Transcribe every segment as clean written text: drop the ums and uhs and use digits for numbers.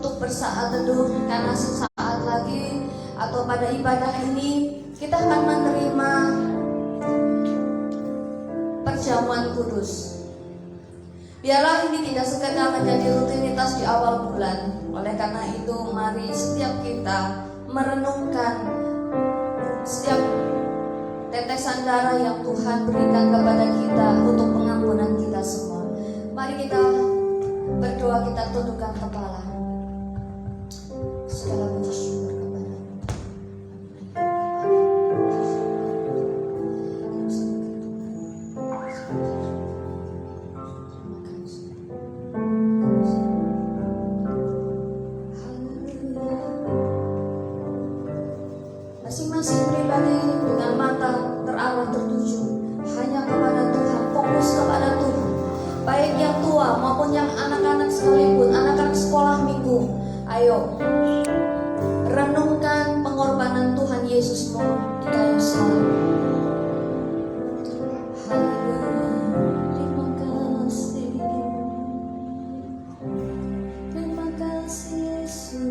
untuk bersaat teduh, karena sesaat lagi atau pada ibadah ini kita akan menerima perjamuan kudus. Biarlah ini tidak sekedar menjadi rutinitas di awal bulan. Oleh karena itu, mari setiap kita merenungkan setiap tetesan darah yang Tuhan berikan kepada kita untuk pengampunan kita semua. Mari kita berdoa, kita tundukkan kepala. Segala puji syukur kepada masing-masing pribadi dengan mata terarah tertuju hanya kepada Tuhan, fokus kepada Tuhan. Baik yang tua maupun yang anak-anak sekalipun, anak-anak sekolah minggu, ayo renungkan pengorbanan Tuhan Yesusmu di kayu salib. Haleluya, terima kasih Yesus.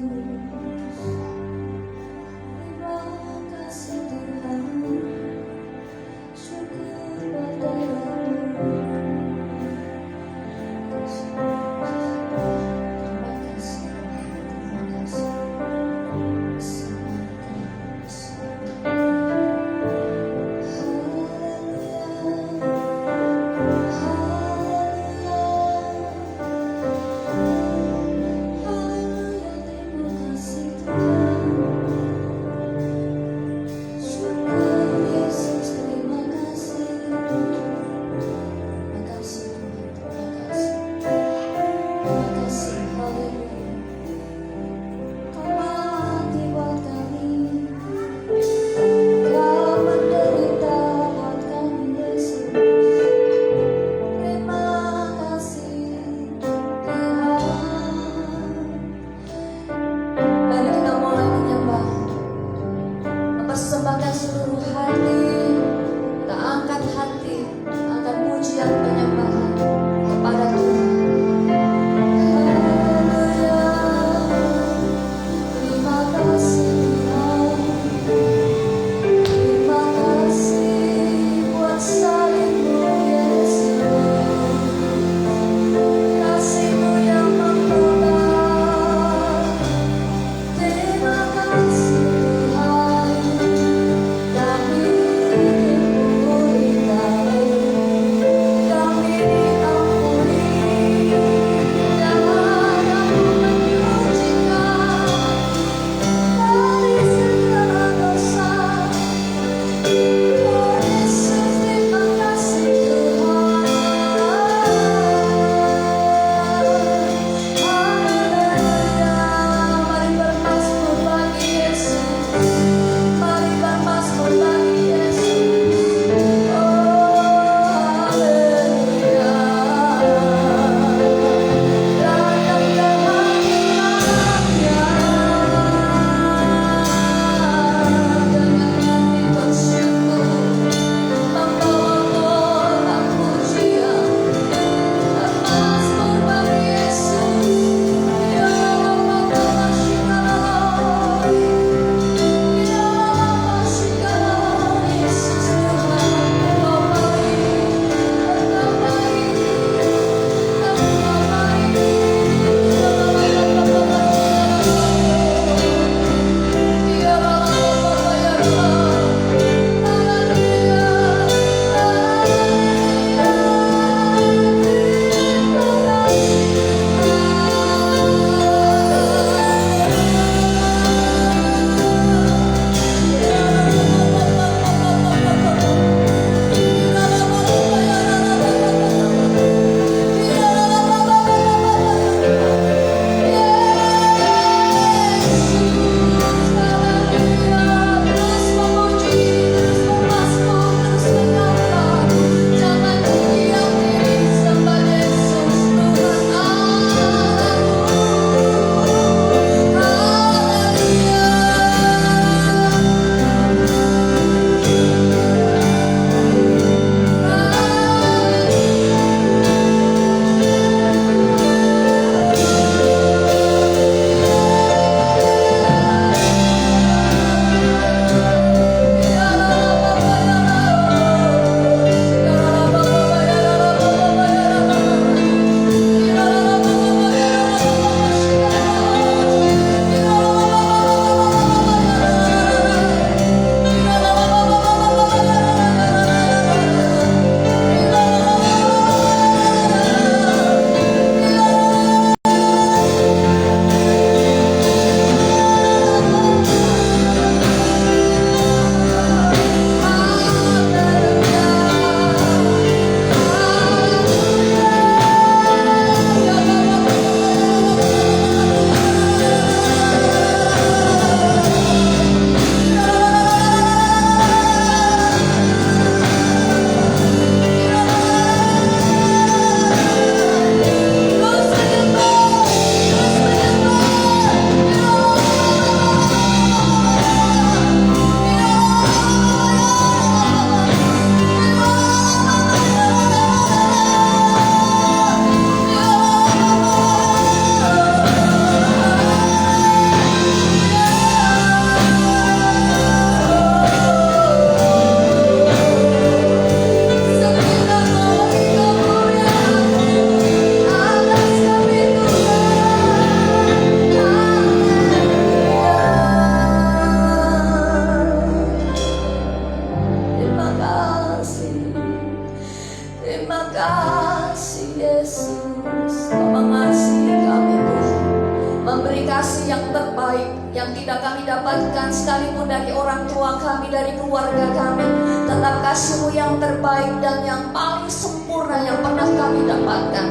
memberi kasih yang terbaik yang tidak kami dapatkan sekalipun dari orang tua kami, dari keluarga kami. Tetap kasih-Mu yang terbaik dan yang paling sempurna yang pernah kami dapatkan.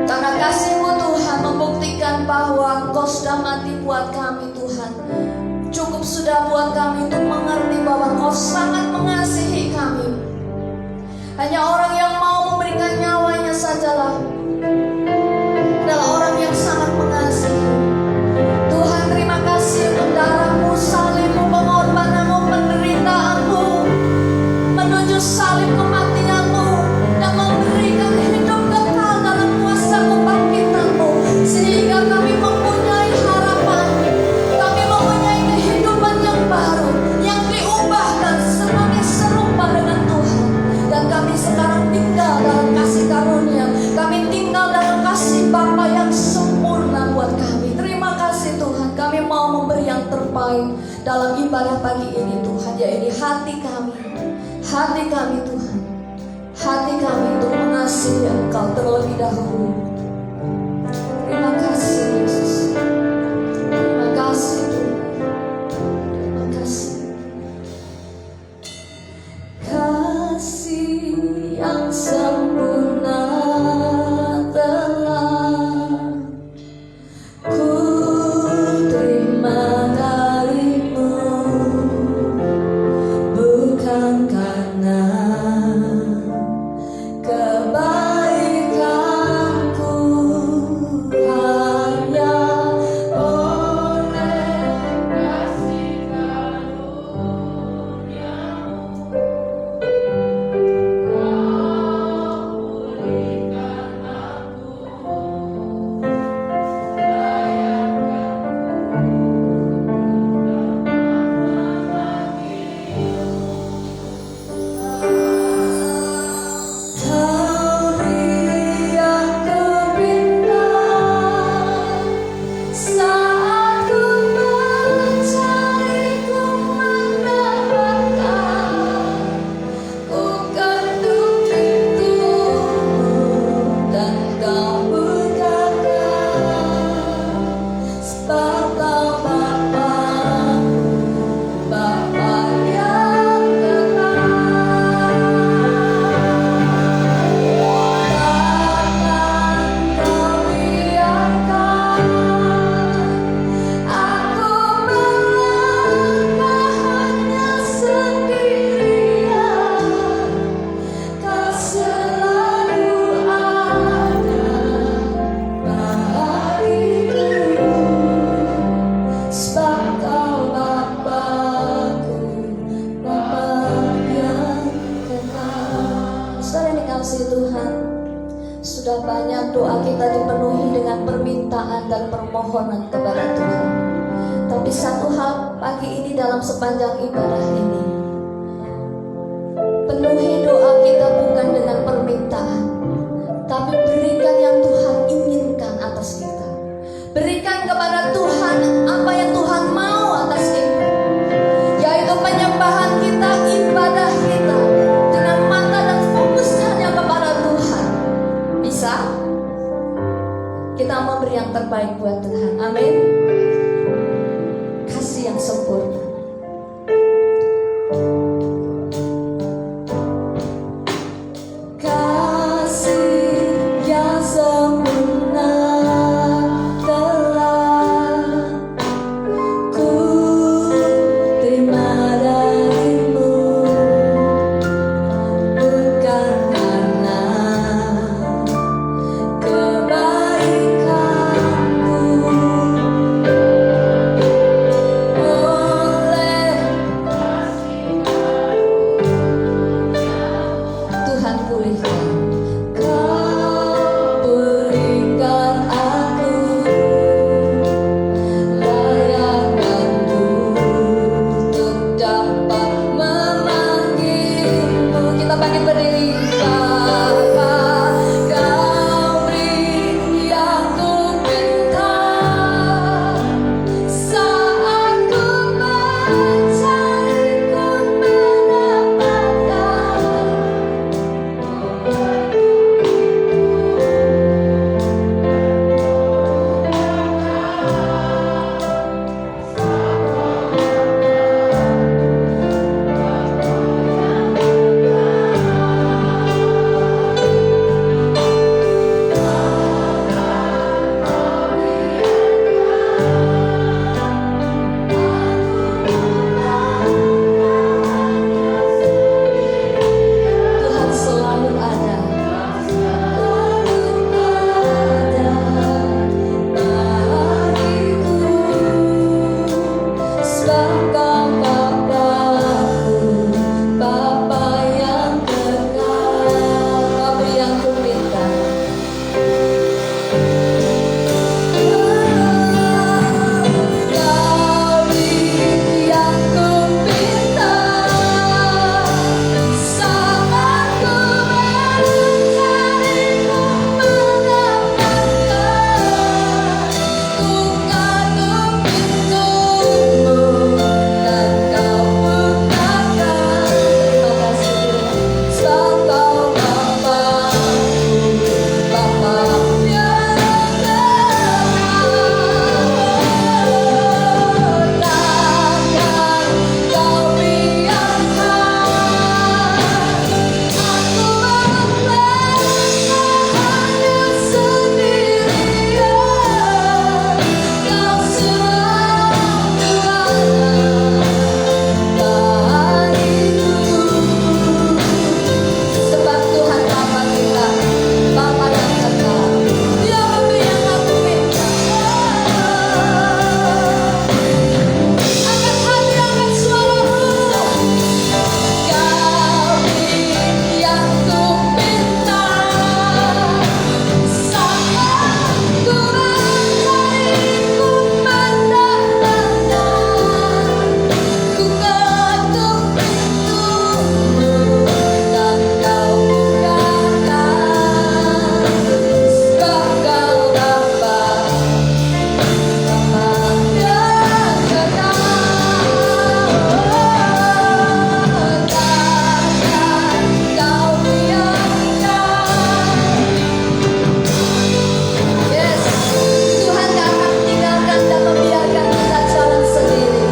Karena kasih-Mu Tuhan membuktikan bahwa Engkau sudah mati buat kami Tuhan. Cukup sudah buat kami untuk mengerti bahwa Engkau sangat mengasihi kami. Hanya orang yang mau memberikan nyawanya sajalah adalah orang yang sangat mengasihi. Tuhan, terima kasih untuk darah-Mu, salib-Mu, pengorbanan-Mu, penderitaanmu menuju salib kematian-Mu dan memberikan hidup kekal dalam kuasa kebangkitan-Mu, sehingga kami mempunyai harapan, kami mempunyai kehidupan yang baru yang diubahkan sebagai serupa dengan Tuhan. Dan kami sekarang tinggal dalam kasih karunia, kami tinggal dalam kasih Bapa yang sempurna buat kami. Terima kasih Tuhan, kami mau memberi yang terbaik dalam ibadah pagi ini Tuhan, yaitu hati kami Tuhan, hati kami untuk mengasihi Engkau terlebih dahulu. Terima kasih Yesus, terima kasih Tuhan, terima kasih. Kasih yang sempurna telah ku terima dari-Mu, bukan karena kebaikanku, hanya oleh kasih karunia-Mu. Saat ku mencari, ku mendapatkan, ku ketuk pintu-Mu dan Kau bukakan. Sebab Kau Bapa yang kekal. Takkan Kau biarkan aku melangkah hanya sendirian. Kau selalu ada bagiku, sebab Kau Bapa-Ku, Bapa yang kekal. Saudara yang dikasihi Tuhan, sudah banyak doa kita dipenuhi dengan permintaan dan permohonan kepada Tuhan. Tapi satu hal pagi ini dalam sepanjang ibadah ini, penuhi doa kita bukan dengan permintaan, tapi berikan yang Tuhan inginkan atas kita. Berikan kepada Tuhan apa yang Tuhan mau atas kita, yaitu penyembahan kita, ibadah kita dengan mata dan fokus hanya kepada Tuhan. Bisa? Kita memberi yang terbaik buat Tuhan. Amin. Kasih yang sempurna. Kasih yang sempurna telah ku terima dari-Mu, bukan karena kebaikanku, Tuhan selalu ada. Sebab Kau Bapa-Ku, Bapa yang kekal. Kau beri yang ku minta. Kau beri yang ku minta. Saat ku mencari-Mu mendapatkan, ku ketuk pintu-Mu dan Kau bukakan. Terima kasih sebab Kau Bapa-Ku, Bapa yang takkan Kau biarkan aku hanya sendirian. Kau selalu ada bagiku. Sebab Tuhan Bapa kita, Bapa yang kekal, Dia memberi yang aku minta. Angkat hati, angkat suaramu. Kau beri yang ku minta. Saat ku mencari-Mu mendapatkan, ku ketuk pintu-Mu dan Kau bukakan. Sebab Kau Bapa, Bapa yang kekal, takkan Kau biarkan. Yes, Tuhan tak akan tinggalkan dan membiarkan kita jalan sendiri.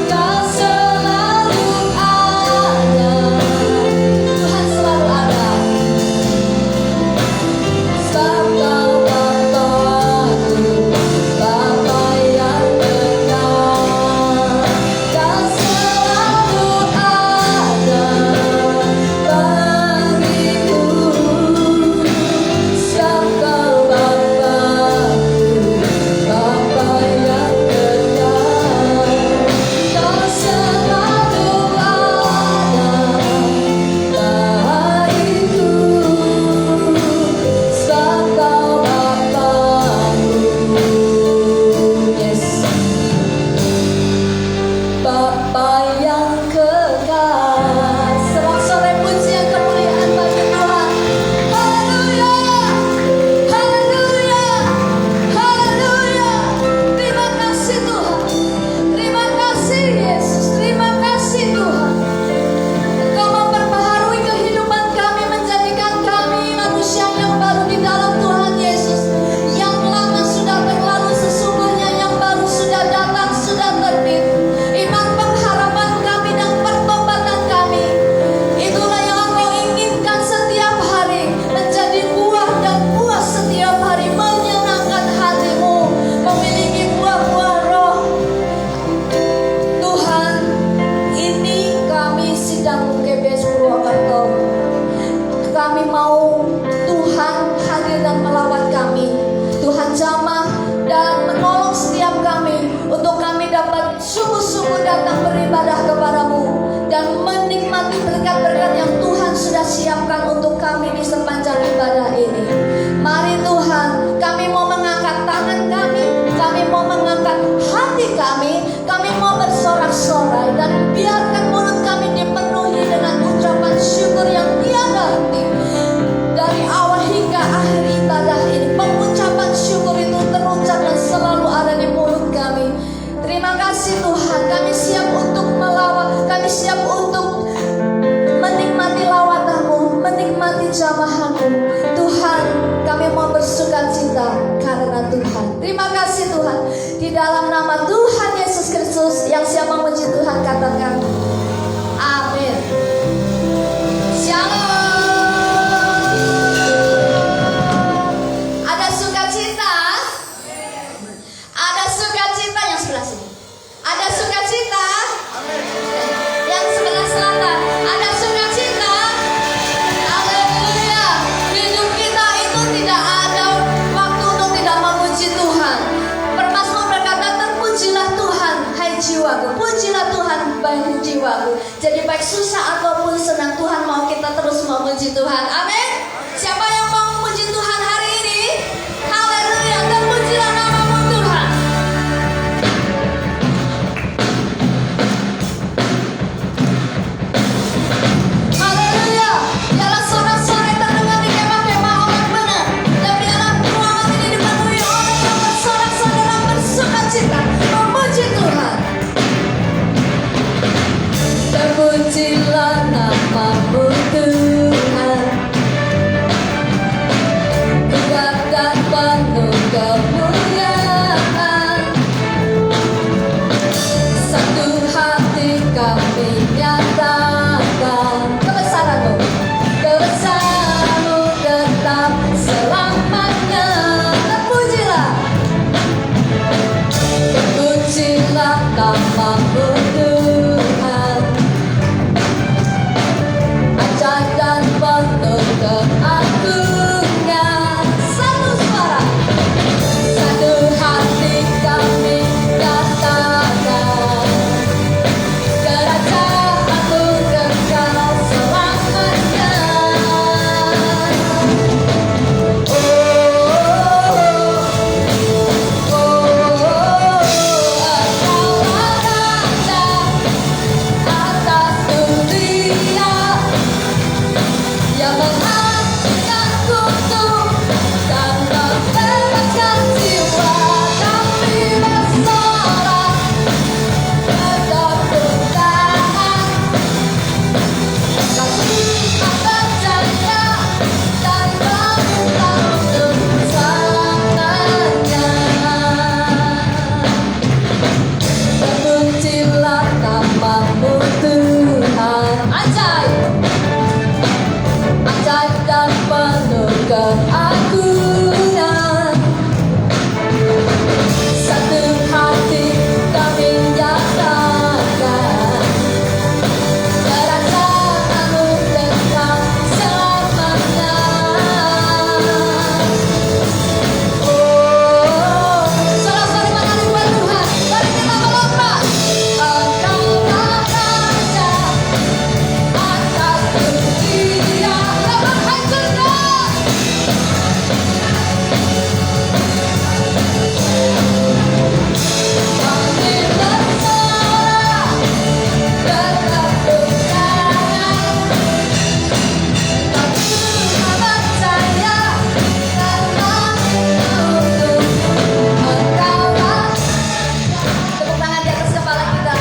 Kau selalu ada. Tuhan selalu ada. Sebab Kau Bapa-Ku, Bapa yang kekal, Kau selalu ada bagiku. Sebab Kau Bapa-Ku, Bapa yang kekal, Kau selalu ada bagiku. Sebab Kau Bapa-Ku, yes, Bapa yang kekal. Sorak-sorai pujian kemuliaan bagi Tuhan. Haleluya, haleluya, haleluya. Terima kasih Tuhan. Terima kasih Yesus. Terima kasih Tuhan. Engkau memperbaharui kehidupan kami, menjadikan kami manusia yang baru di dalam Tuhan Yesus. Yang lama sudah berlalu, sesungguhnya yang baru sudah datang, sudah terbit. Iman pengharapan kami dan pertobatan kami, itulah yang Engkau inginkan setiap hari, menjadi buah dan buah setiap hari, menyenangkan hatimu, memiliki buah-buah roh. Tuhan, ini kami sidang UGBS Purwokerto. Kami mau Tuhan hadir dan melawat kami. Tuhan jamah dan menolong setiap kami untuk kami dapat sungguh-sungguh datang beribadah kepadamu dan menikmati berkat-berkat yang Tuhan sudah siapkan untuk kami di sepanjang ibadah ini. Mari Tuhan, kami mau mengangkat tangan kami mau mengangkat hati kami mau bersorak-sorai dan biarkan mulut kami dipenuhi dengan ucapan syukur yang tiada henti. Dari awal hingga akhir ibadah ini, pengucapan syukur itu terucap dan selalu ada di mulut kami. Terima kasih Tuhan, kami siap untuk melawat, kami siap untuk menikmati lawatan-Mu, menikmati jamahan-Mu. Tuhan, kami mau bersukacita karena Tuhan. Terima kasih Tuhan. Di dalam nama Tuhan Yesus Kristus, yang siap memuji Tuhan katakan amin. Shalom. Ada sukacita? Ada Jadi baik susah ataupun senang, Tuhan mau kita terus memuji Tuhan. Amin. Siapa yang mau memuji Tuhan hari ini? Haleluya, terpujilah nama-Mu Tuhan. Haleluya. Biarlah sorak-sorai terdengar di kemah-kemah orang benar, dan biarlah ruangan ini dipenuhi orang yang bersorak-sorai dan bersukacita memuji Tuhan. Terpujilah nama-Mu Tuhan, kuat dan penuh kemuliaan. Satu hati kami nyatakan kebesaran-Mu, kebesaran-Mu tetap selamanya. Terpujilah, terpujilah nama-Mu Tuhan, ajaib dan penuh keagungan. Satu suara, satu hati kami nyatakan, kerajaan-Mu kekal selamanya. Oh, Engkau atas dunia yang menghancurkan kutub dan membebaskan jiwa. Kami bersorak, bertepuk tangan, kami percaya dan meminta untuk selamanya. Terpujilah nama-Mu Tuhan, ajaib, ajaib dan penuh keagungan. Satu hati kami nyatakan, kerajaan-Mu kekal selamanya. Oh, saudara-saudari mana dibuat Tuhan, mari kita melompat. Engkau raja atas dunia yang menghancurkan. Kami bersorak, bertepuk tangan, kami percaya dan meminta untuk Engkau raja. Tepuk tangan di atas kepala kita.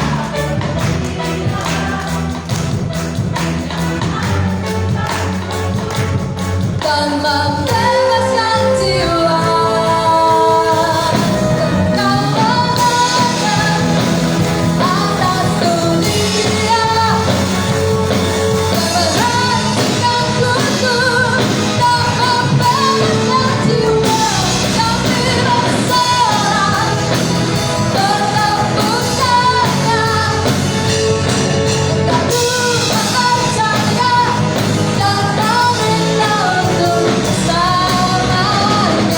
Dan membebaskan jiwa. Engkau menang atas dunia yang menghancurkan kutub dan membebaskan jiwa. Kami bersorak, bertepuk tangan, kami percaya dan meminta untuk selamanya.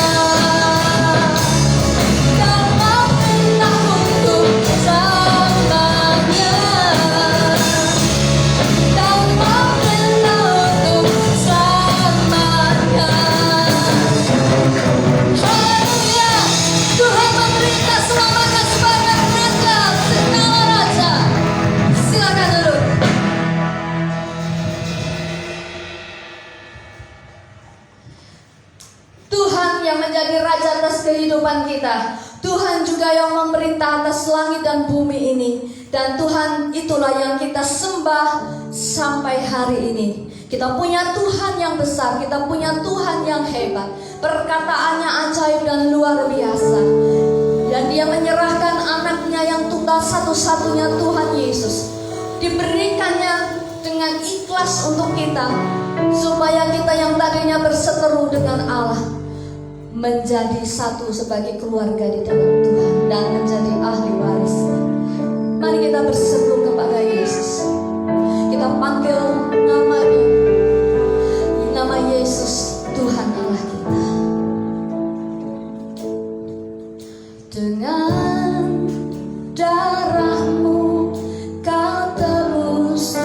Dan meminta untuk selamanya. Dan meminta untuk selamanya. Haleluya. Tuhan memerintah selamanya sebagai raja segala raja. Silakan duduk. Tuhan yang menjadi raja atas kehidupan kita. Tuhan juga yang memerintah atas langit dan bumi ini. Dan Tuhan itulah yang kita sembah sampai hari ini. Kita punya Tuhan yang besar, kita punya Tuhan yang hebat. Perkataannya ajaib dan luar biasa. Dan Dia menyerahkan anaknya yang tunggal satu-satunya, Tuhan Yesus. Diberikannya dengan ikhlas untuk kita, supaya kita yang tadinya berseteru dengan Allah menjadi satu sebagai keluarga di dalam Tuhan dan menjadi ahli warisnya. Mari kita berseru kepada Yesus. Kita panggil nama-Nya, nama Yesus, Tuhan Allah kita. Dengan darah-Mu Kau tebus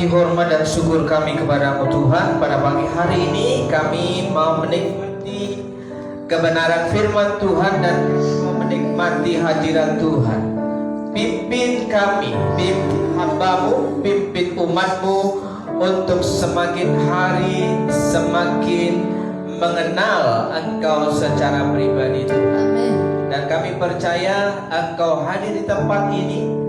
puji, hormat, dan syukur kami kepada-Mu Tuhan. Pada pagi hari ini kami mau menikmati kebenaran firman Tuhan dan mau menikmati hadirat Tuhan. Pimpin kami, pimpin hamba-Mu, pimpin umat-Mu untuk semakin hari semakin mengenal Engkau secara pribadi Tuhan. Amin. Dan kami percaya Engkau hadir di tempat ini.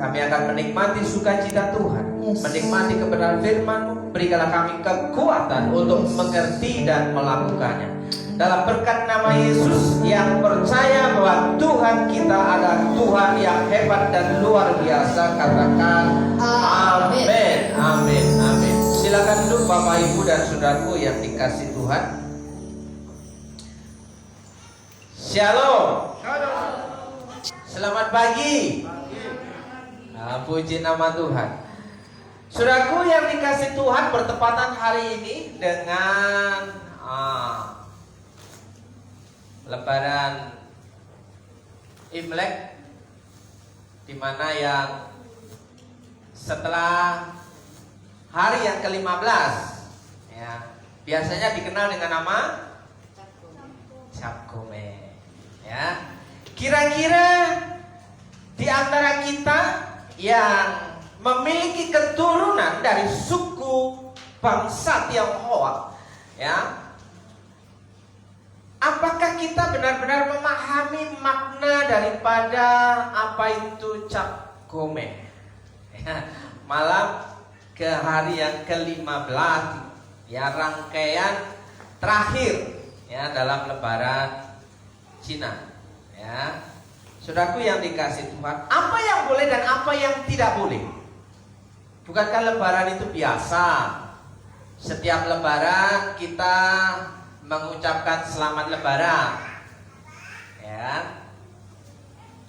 Kami akan menikmati sukacita Tuhan, Yes. menikmati kebenaran firman-Mu. Berikanlah kami kekuatan untuk mengerti dan melakukannya. Dalam berkat nama Yesus yang percaya bahwa Tuhan kita adalah Tuhan yang hebat dan luar biasa, katakan Amin. amin, amin, amin. Silakan duduk Bapak Ibu dan Saudaraku yang dikasih Tuhan. Shalom. Selamat pagi. Nah, puji nama Tuhan. Saudaraku yang dikasih Tuhan, bertepatan hari ini dengan Lebaran Imlek, di mana yang setelah hari yang ke-15 ya, biasanya dikenal dengan nama Cap Gome. Ya. Kira-kira di antara kita yang memiliki keturunan dari suku bangsa Tionghoa, ya, apakah kita benar-benar memahami makna daripada apa itu Cap Gome? Ya, malam ke hari yang ke-15, ya, rangkaian terakhir ya dalam Lebaran Cina. Ya, saudaraku yang dikasih Tuhan, apa yang boleh dan apa yang tidak boleh? Bukankah Lebaran itu biasa? Setiap Lebaran kita mengucapkan selamat Lebaran. Ya.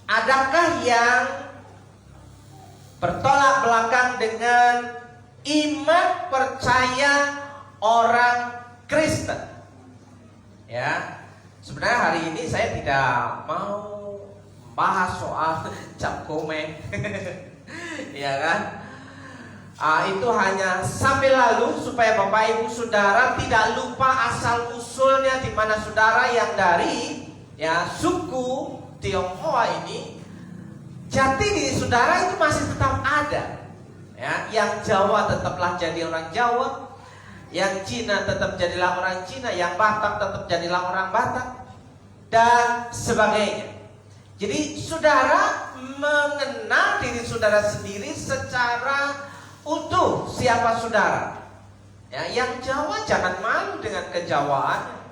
Adakah yang bertolak belakang dengan iman percaya orang Kristen? Ya. Sebenarnya hari ini saya tidak mau bahas soal Cap Gome. Ya kan? Itu hanya sampai lalu supaya Bapak Ibu Saudara tidak lupa asal usulnya, di mana saudara yang dari ya suku Tionghoa ini, jati diri saudara itu masih tetap ada. Ya, yang Jawa tetaplah jadi orang Jawa, yang Cina tetap jadilah orang Cina, yang Batak tetap jadilah orang Batak, dan sebagainya. Jadi saudara mengenal diri saudara sendiri secara utuh siapa saudara. Ya, yang Jawa jangan malu dengan kejawaan.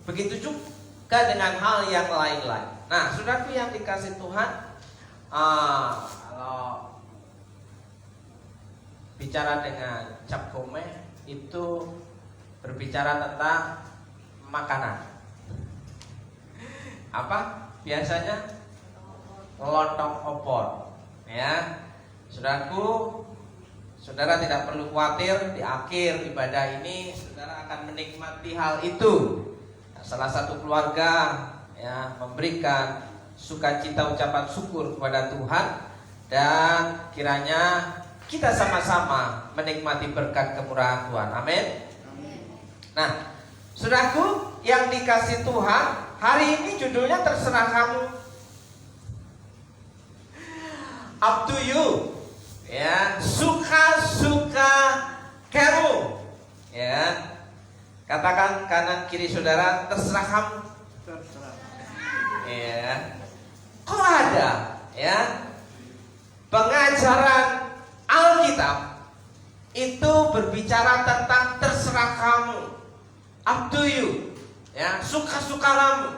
Begitu juga dengan hal yang lain-lain. Nah, saudaraku yang dikasih Tuhan, kalau bicara dengan Cap Gome itu berbicara tentang makanan. Apa? Biasanya lontong opor. Ya, saudaraku, saudara tidak perlu khawatir, di akhir ibadah ini saudara akan menikmati hal itu. Salah satu keluarga ya memberikan sukacita, ucapan syukur kepada Tuhan, dan kiranya kita sama-sama menikmati berkat kemurahan Tuhan. Amin. Nah, saudaraku yang dikasih Tuhan, hari ini judulnya terserah kamu. Up to you. Ya, suka-suka kamu. Ya. Katakan kanan kiri saudara, terserah kamu. Terserah. Ya. Kok ada ya pengajaran Alkitab itu berbicara tentang terserah kamu, up to you, ya, suka-suka kamu.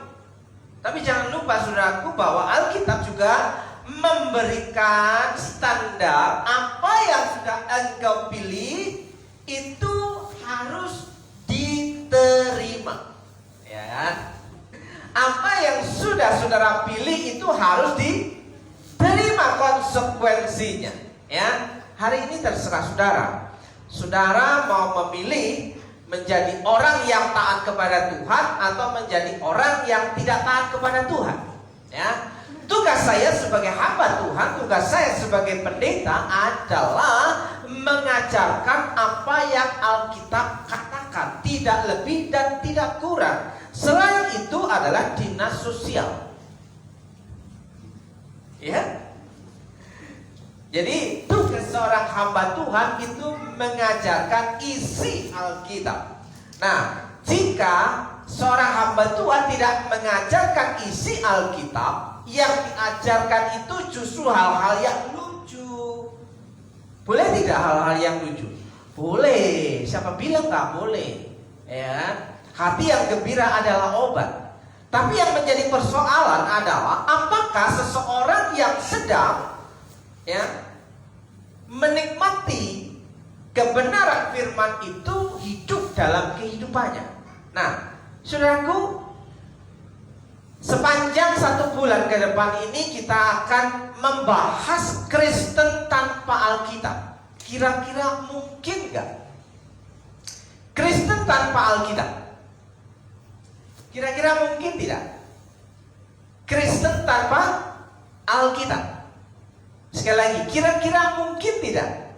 Tapi jangan lupa saudaraku bahwa Alkitab juga memberikan standar apa yang sudah engkau pilih itu harus diterima, ya. Apa yang sudah saudara pilih itu harus diterima konsekuensinya, ya. Hari ini terserah saudara. Saudara mau memilih menjadi orang yang taat kepada Tuhan atau menjadi orang yang tidak taat kepada Tuhan, ya. Tugas saya sebagai hamba Tuhan, tugas saya sebagai pendeta adalah mengajarkan apa yang Alkitab katakan, tidak lebih dan tidak kurang. Selain itu adalah dinas sosial. Ya. Jadi tugas seorang hamba Tuhan itu mengajarkan isi Alkitab. Nah, jika seorang hamba Tuhan tidak mengajarkan isi Alkitab, yang diajarkan itu justru hal-hal yang lucu. Boleh tidak hal-hal yang lucu? Boleh. Siapa bilang nggak boleh? Ya, hati yang gembira adalah obat. Tapi yang menjadi persoalan adalah apakah seseorang yang sedang menikmati kebenaran firman itu hidup dalam kehidupannya. Nah, saudaraku, sepanjang 1 bulan ke depan ini kita akan membahas Kristen tanpa Alkitab. Kira-kira mungkin gak? Kristen tanpa Alkitab. Kira-kira mungkin tidak? Kristen tanpa Alkitab. Sekali lagi, kira-kira mungkin tidak?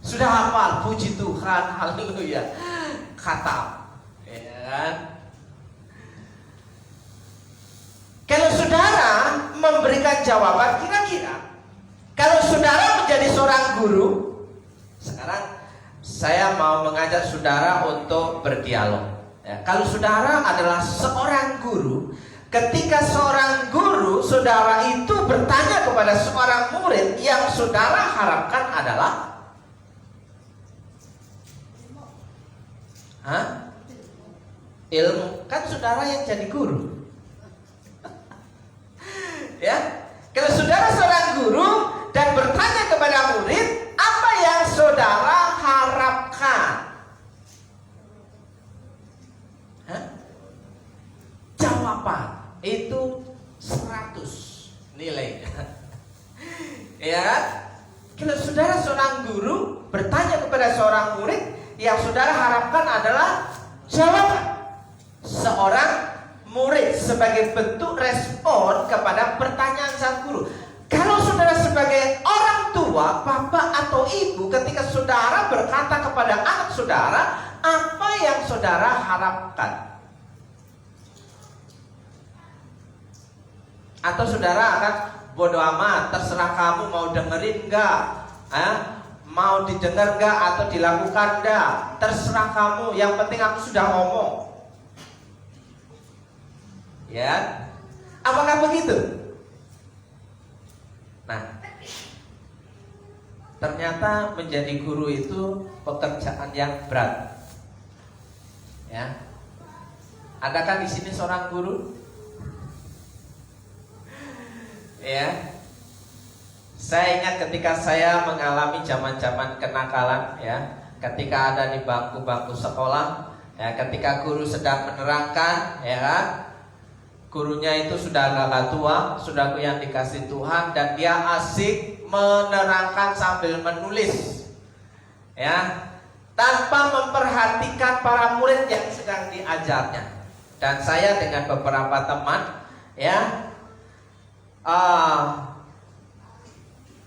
Sudah hafal, puji Tuhan, haleluya. Khatam, ya kan? Kalau saudara memberikan jawaban, kira-kira kalau saudara menjadi seorang guru, sekarang saya mau mengajak saudara untuk berdialog. Ya, kalau saudara adalah seorang guru, ketika seorang guru, saudara itu bertanya kepada seorang murid, yang saudara harapkan adalah ilmu. Kan saudara yang jadi guru. Ya, kalau saudara seorang guru dan bertanya kepada murid, apa yang saudara harapkan? Jawaban itu 100 nilai. Ya, kalau saudara seorang guru bertanya kepada seorang murid, yang saudara harapkan adalah jawaban seorang murid sebagai bentuk respon kepada pertanyaan sang guru. Kalau saudara sebagai orang tua, bapak atau ibu, ketika saudara berkata kepada anak saudara, apa yang saudara harapkan? Atau saudara akan bodoh amat, terserah kamu mau dengerin enggak, mau didengar enggak atau dilakukan enggak, terserah kamu, yang penting aku sudah ngomong. Ya, apakah begitu? Nah, ternyata menjadi guru itu pekerjaan yang berat. Ya, adakah di sini seorang guru? Ya, saya ingat ketika saya mengalami zaman-zaman kenakalan, ya, ketika ada di bangku-bangku sekolah, ya, ketika guru sedang menerangkan, ya kan, gurunya itu sudah agak tua, saudaraku yang dikasih Tuhan, dan dia asik menerangkan sambil menulis, ya, tanpa memperhatikan para murid yang sedang diajarnya. Dan saya dengan beberapa teman, ya,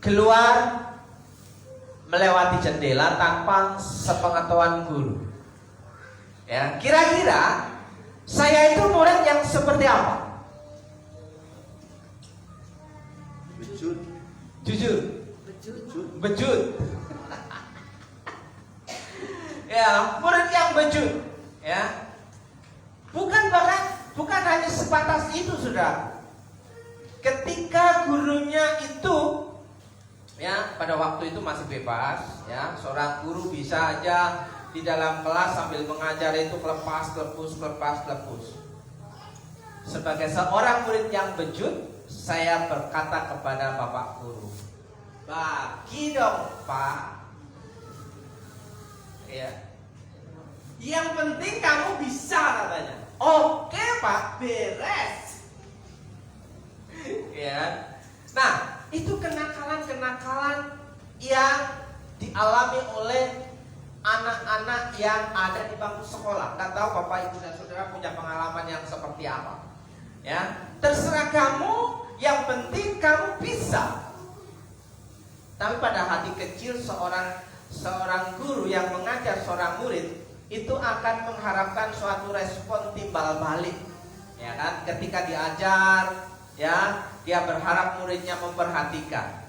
keluar melewati jendela tanpa sepengetahuan guru. Ya, kira-kira saya itu murid yang seperti apa? Jujur. Bejut. Ya, murid yang bejut. Ya, bukan hanya sebatas itu, saudara. Ketika gurunya itu, ya, pada waktu itu masih bebas, ya, seorang guru bisa aja di dalam kelas sambil mengajar itu kelepas kelepus. Sebagai seorang murid yang bejut, saya berkata kepada bapak guru, bagi dong pak, ya, yang penting kamu bisa, katanya. Oke pak, beres. Ya. Nah, itu kenakalan-kenakalan yang dialami oleh anak-anak yang ada di bangku sekolah. Nggak tahu Bapak Ibu dan Saudara punya pengalaman yang seperti apa. Ya, terserah kamu, yang penting kamu bisa. Tapi pada hati kecil seorang guru yang mengajar seorang murid itu akan mengharapkan suatu respon timbal balik, ya kan? Ketika diajar, ya, dia berharap muridnya memperhatikan.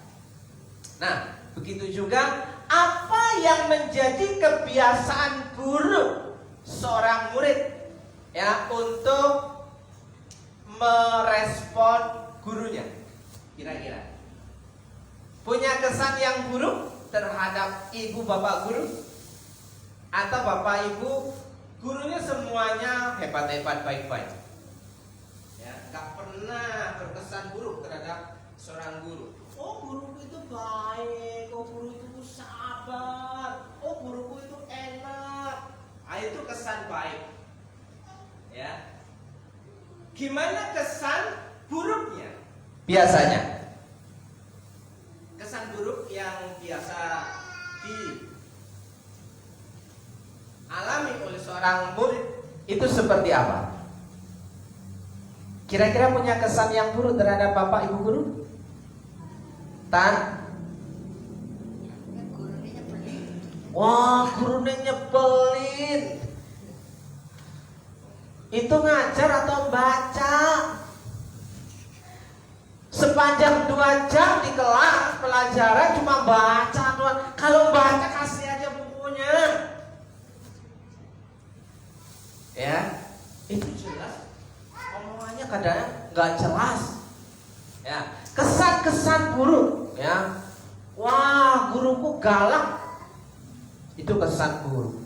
Nah, begitu juga apa yang menjadi kebiasaan buruk seorang murid, ya, untuk merespon gurunya. Kira-kira punya kesan yang buruk terhadap ibu bapak guru? Atau bapak ibu gurunya semuanya hebat-hebat, baik-baik, ya, gak pernah berkesan buruk terhadap seorang guru. Oh, guruku itu baik, oh guru itu sabar, oh guruku itu enak. Itu kesan baik, ya. Gimana kesan buruknya? Biasanya kesan buruk yang biasa dialami oleh seorang murid itu seperti apa? Kira-kira punya kesan yang buruk terhadap bapak ibu guru? Tan? Wah, gurunya nyebelin. Itu ngajar atau baca? Sepanjang 2 jam di kelas pelajaran cuma baca doang. Kalau baca kasih aja bukunya. Ya, itu jelas. Omongannya kadang nggak jelas. Ya, kesan-kesan buruk. Ya, wah guruku galak. Itu kesan buruk.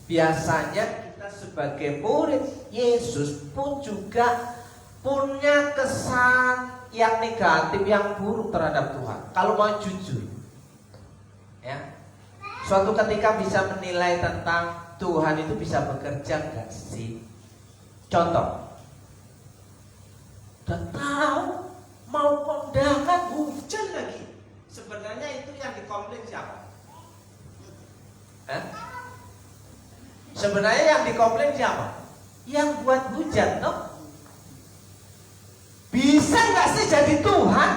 Biasanya kita sebagai murid Yesus pun juga punya kesan yang negatif, yang buruk terhadap Tuhan. Kalau mau jujur, ya, suatu ketika bisa menilai tentang Tuhan itu bisa bekerja nggak sih? Contoh, udah tahu mau kondangan hujan lagi. Sebenarnya itu yang dikomplain siapa? Sebenarnya yang dikomplain siapa? Yang buat hujan, toh? Bisa nggak sih jadi Tuhan?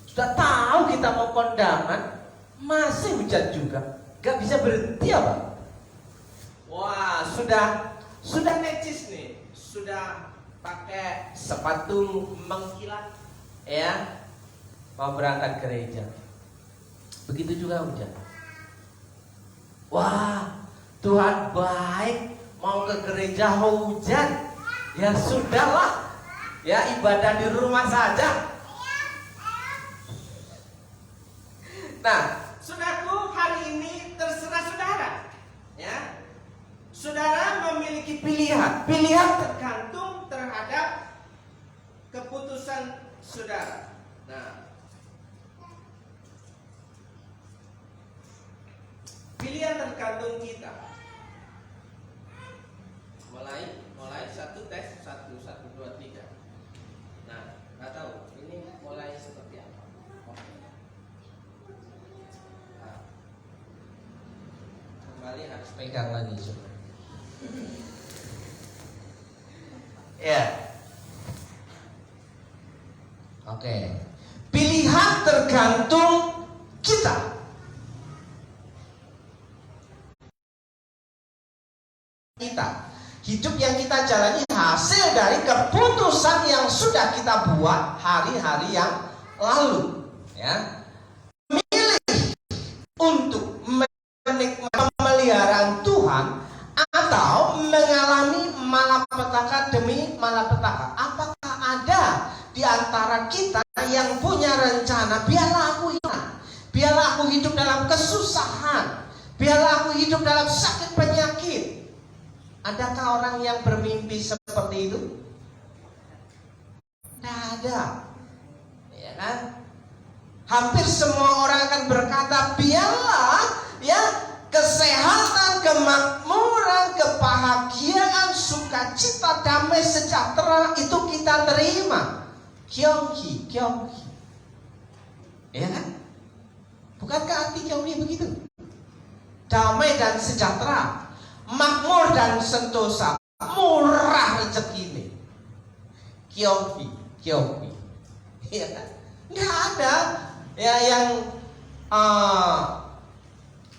Sudah tahu kita mau kondangan, masih hujan juga, nggak bisa berhenti apa? Wah, sudah necis nih, sudah pakai sepatu mengkilat, ya, mau berangkat gereja. Begitu juga hujan. Wah, Tuhan baik, mau ke gereja hujan, ya sudahlah. Ya, ibadah di rumah saja. Nah, saudaraku, hari ini terserah saudara. Ya, saudara memiliki pilihan. Pilihan tergantung terhadap keputusan saudara. Nah, pilihan tergantung kita. Mulai satu tes 1 2 3. Nah, nggak tahu ini mulai seperti apa. Oke. Nah, kembali harus pegang lagi, saudara. Ya. Oke. Pilihan tergantung kita. Hidup yang kita jalani hasil dari keputusan yang sudah kita buat hari-hari yang lalu, ya. Memilih untuk menikmati pemeliharaan Tuhan atau mengalami malapetaka demi malapetaka. Apakah ada di antara kita yang punya rencana, biarlah aku hidup dalam kesusahan, biarlah aku hidup dalam sakit penyakit? Adakah orang yang bermimpi seperti itu? Tidak ada, ya kan? Hampir semua orang akan berkata, biarlah, ya, kesehatan, kemakmuran, kebahagiaan, sukacita, damai, sejahtera itu kita terima. Kyonghi, ya kan? Bukankah arti Kyonghi begitu? Damai dan sejahtera, makmur dan sentosa, murah rezeki ini. Kyopi. Ya kan? Nggak ada ya yang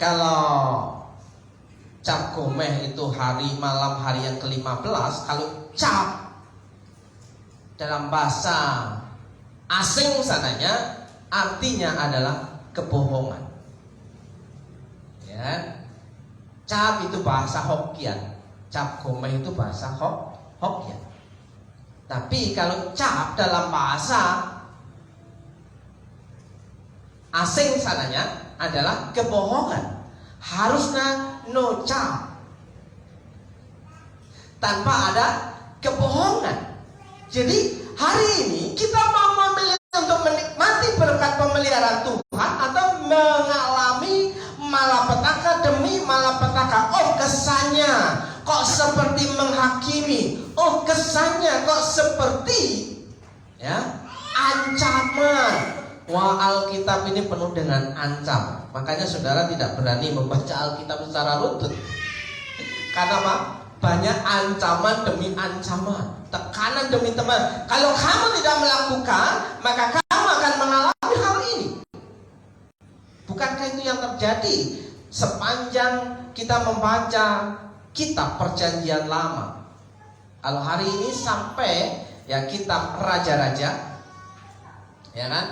kalau cap gomeh itu malam hari yang ke-15, kalau cap dalam bahasa asing sananya artinya adalah kebohongan. Ya. Cap itu bahasa Hokkien, cap gomeh itu bahasa Hokkien. Tapi kalau cap dalam bahasa asing sananya adalah kebohongan. Harusnya no cap, tanpa ada kebohongan. Jadi hari ini kita mau memilih untuk menikmati berkat pemeliharaan Tuhan atau mengalami malapetaka demi malapetaka. Oh, kesannya kok seperti menghakimi. Oh, kesannya kok seperti ya ancaman. Wah, Alkitab ini penuh dengan ancam. Makanya saudara tidak berani membaca Alkitab secara runtut. Karena apa? Banyak ancaman demi ancaman, tekanan demi teman. Kalau kamu tidak melakukan, maka kamu akan mengalami hal ini. Bukankah itu yang terjadi sepanjang kita membaca kitab Perjanjian Lama? Kalau hari ini sampai ya kitab Raja-Raja, ya kan?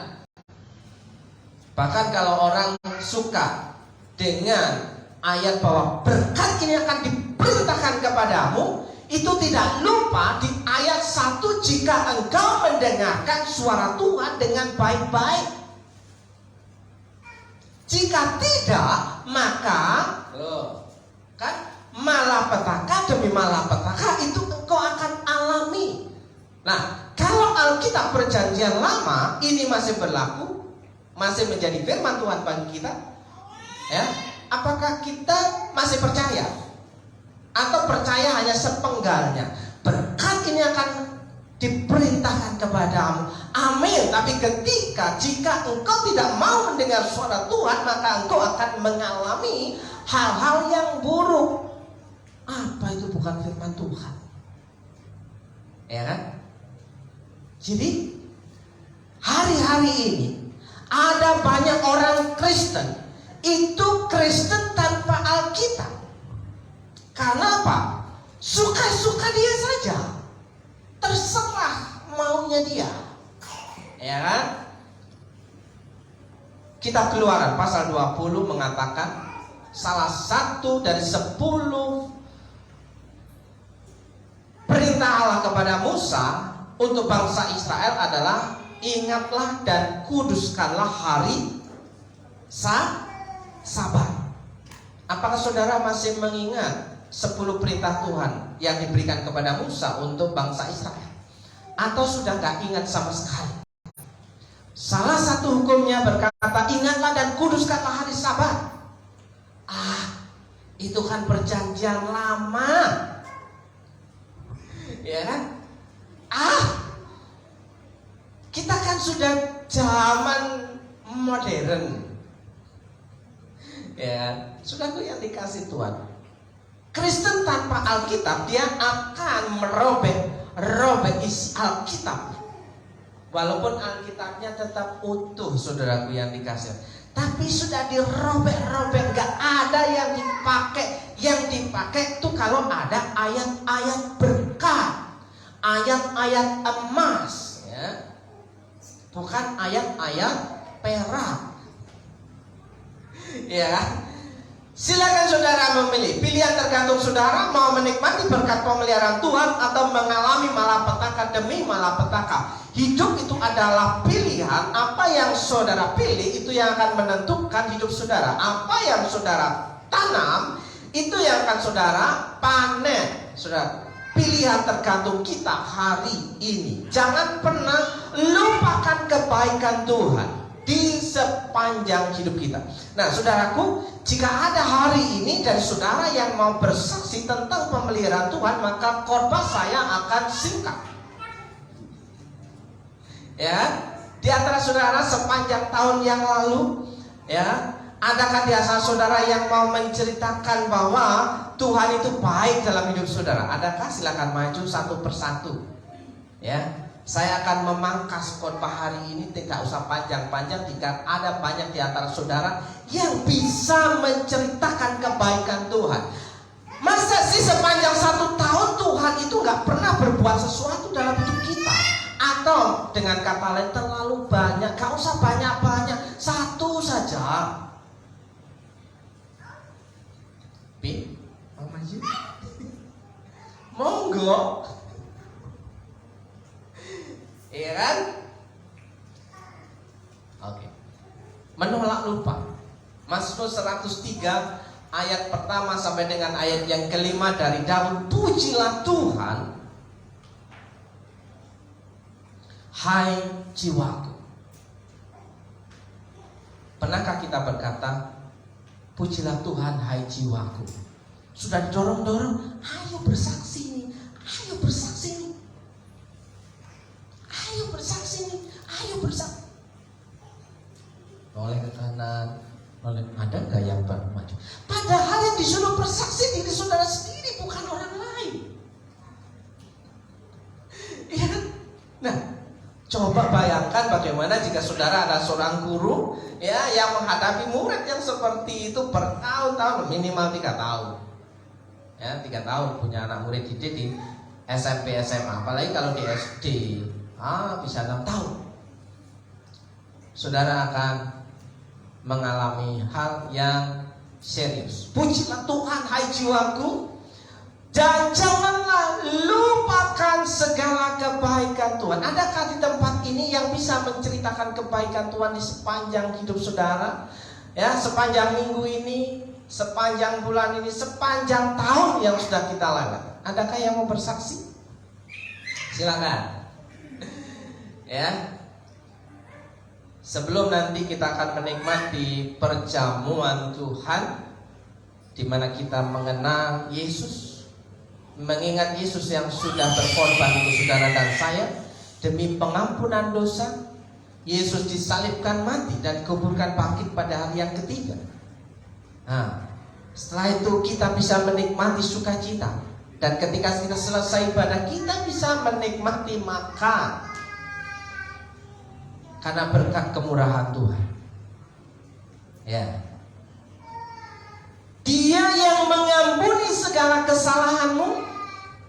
Bahkan kalau orang suka dengan ayat bahwa berkat ini akan diperintahkan kepadamu, itu tidak lupa di ayat 1, jika engkau mendengarkan suara Tuhan dengan baik-baik. Jika tidak, maka kan malapetaka demi malapetaka itu engkau akan alami. Nah, kalau Alkitab Perjanjian Lama ini masih berlaku, masih menjadi firman Tuhan bagi kita, ya, apakah kita masih percaya? Atau percaya hanya sepenggalnya? Berkat ini akan diperintahkan kepadamu, amin. Tapi jika engkau tidak mau mendengar suara Tuhan, maka engkau akan mengalami hal-hal yang buruk. Apa itu bukan firman Tuhan? Ya kan? Jadi hari-hari ini ada banyak orang Kristen, itu Kristen tanpa Alkitab. Karena apa? Suka-suka dia saja, terserah maunya dia. Ya kan? Kitab Keluaran pasal 20 mengatakan salah satu dari 10 perintah Allah kepada Musa untuk bangsa Israel adalah ingatlah dan kuduskanlah hari Sabat. Apakah saudara masih mengingat 10 perintah Tuhan yang diberikan kepada Musa untuk bangsa Israel? Atau sudah gak ingat sama sekali? Salah satu hukumnya berkata ingatlah dan kuduskanlah hari Sabat. Itu kan perjanjian lama, ya kan? Kita kan sudah zaman modern, ya, sudah yang dikasih Tuhan. Kristen tanpa Alkitab dia akan merobek isi Alkitab. Walaupun Alkitabnya tetap utuh, saudaraku yang dikasih, tapi sudah dirobek-robek, gak ada yang dipakai. Yang dipakai itu kalau ada ayat-ayat berkat, ayat-ayat emas, ya, bukan ayat-ayat perak. Ya, silakan saudara memilih. Pilihan tergantung saudara mau menikmati berkat pemeliharaan Tuhan atau mengalami malapetaka demi malapetaka. Hidup itu adalah pilihan. Apa yang saudara pilih itu yang akan menentukan hidup saudara. Apa yang saudara tanam itu yang akan saudara panen. Saudara, pilihan tergantung kita hari ini. Jangan pernah lupakan kebaikan Tuhan di sepanjang hidup kita. Nah, saudaraku, jika ada hari ini dari saudara yang mau bersaksi tentang pemeliharaan Tuhan, maka khotbah saya akan singkat. Ya, di antara saudara sepanjang tahun yang lalu, ya, adakah di antara saudara yang mau menceritakan bahwa Tuhan itu baik dalam hidup saudara? Adakah? Silakan maju satu persatu. Ya, saya akan memangkas khotbah hari ini, tidak usah panjang-panjang. Jika ada banyak di antara saudara yang bisa menceritakan kebaikan Tuhan. Masa sih sepanjang 1 tahun Tuhan itu gak pernah berbuat sesuatu dalam hidup kita? Atau dengan kata lain terlalu banyak, gak usah banyak-banyak, satu saja. Pi, mau maju? Monggo. Iya kan? Oke. Menolak lupa. Mazmur 103 ayat pertama sampai dengan ayat yang kelima dari Daud. Pujilah Tuhan, hai jiwaku. Pernahkah kita berkata, pujilah Tuhan hai jiwaku? Sudah didorong-dorong, ayo bersaksi nih, ayo bersaksi nih, ayo bersaksi nih, ayo bersaksi. Noleh ke kanan, noleh, ada gak yang baru maju? Padahal yang disuruh bersaksi diri saudara sendiri, bukan orang lain. Ya. Nah, coba bayangkan bagaimana jika saudara ada seorang guru ya yang menghadapi murid yang seperti itu bertahun-tahun, minimal 3 tahun. Ya, 3 tahun punya anak murid didik di SMP, SMA, apalagi kalau di SD, bisa 6 tahun. Saudara akan mengalami hal yang serius. Pujilah Tuhan hai jiwaku, dan janganlah lupakan segala kebaikan Tuhan. Adakah di tempat ini yang bisa menceritakan kebaikan Tuhan di sepanjang hidup saudara? Ya, sepanjang minggu ini, sepanjang bulan ini, sepanjang tahun yang sudah kita lalui. Adakah yang mau bersaksi? Silakan. Ya. Sebelum nanti kita akan menikmati perjamuan Tuhan, di mana kita mengenal Yesus, mengingat Yesus yang sudah berkorban untuk saudara dan saya demi pengampunan dosa. Yesus disalibkan, mati, dan dikuburkan bangkit pada hari yang ketiga. Nah, setelah itu kita bisa menikmati sukacita, dan ketika kita selesai ibadah, kita bisa menikmati makan karena berkat kemurahan Tuhan. Ya. Dia yang mengampuni segala kesalahanmu.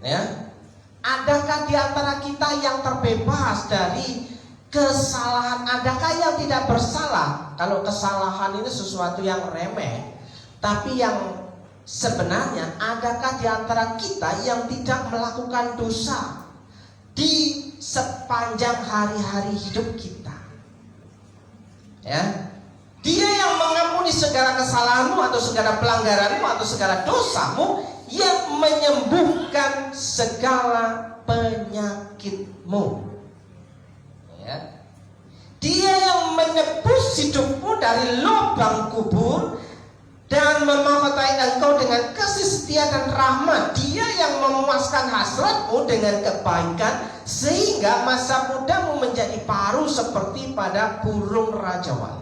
Ya. Adakah di antara kita yang terbebas dari kesalahan? Adakah yang tidak bersalah? Kalau kesalahan ini sesuatu yang remeh, tapi yang sebenarnya, adakah di antara kita yang tidak melakukan dosa di sepanjang hari-hari hidup kita? Ya, Dia yang mengampuni segala kesalahanmu atau segala pelanggaranmu atau segala dosamu, yang menyembuhkan segala penyakitmu. Ya. Dia yang menebus hidupmu dari lubang kubur dan memahkotai engkau dengan kasih setia dan rahmat. Dia yang memuaskan hasratmu dengan kebaikan, sehingga masa mudamu menjadi paruh seperti pada burung rajawan.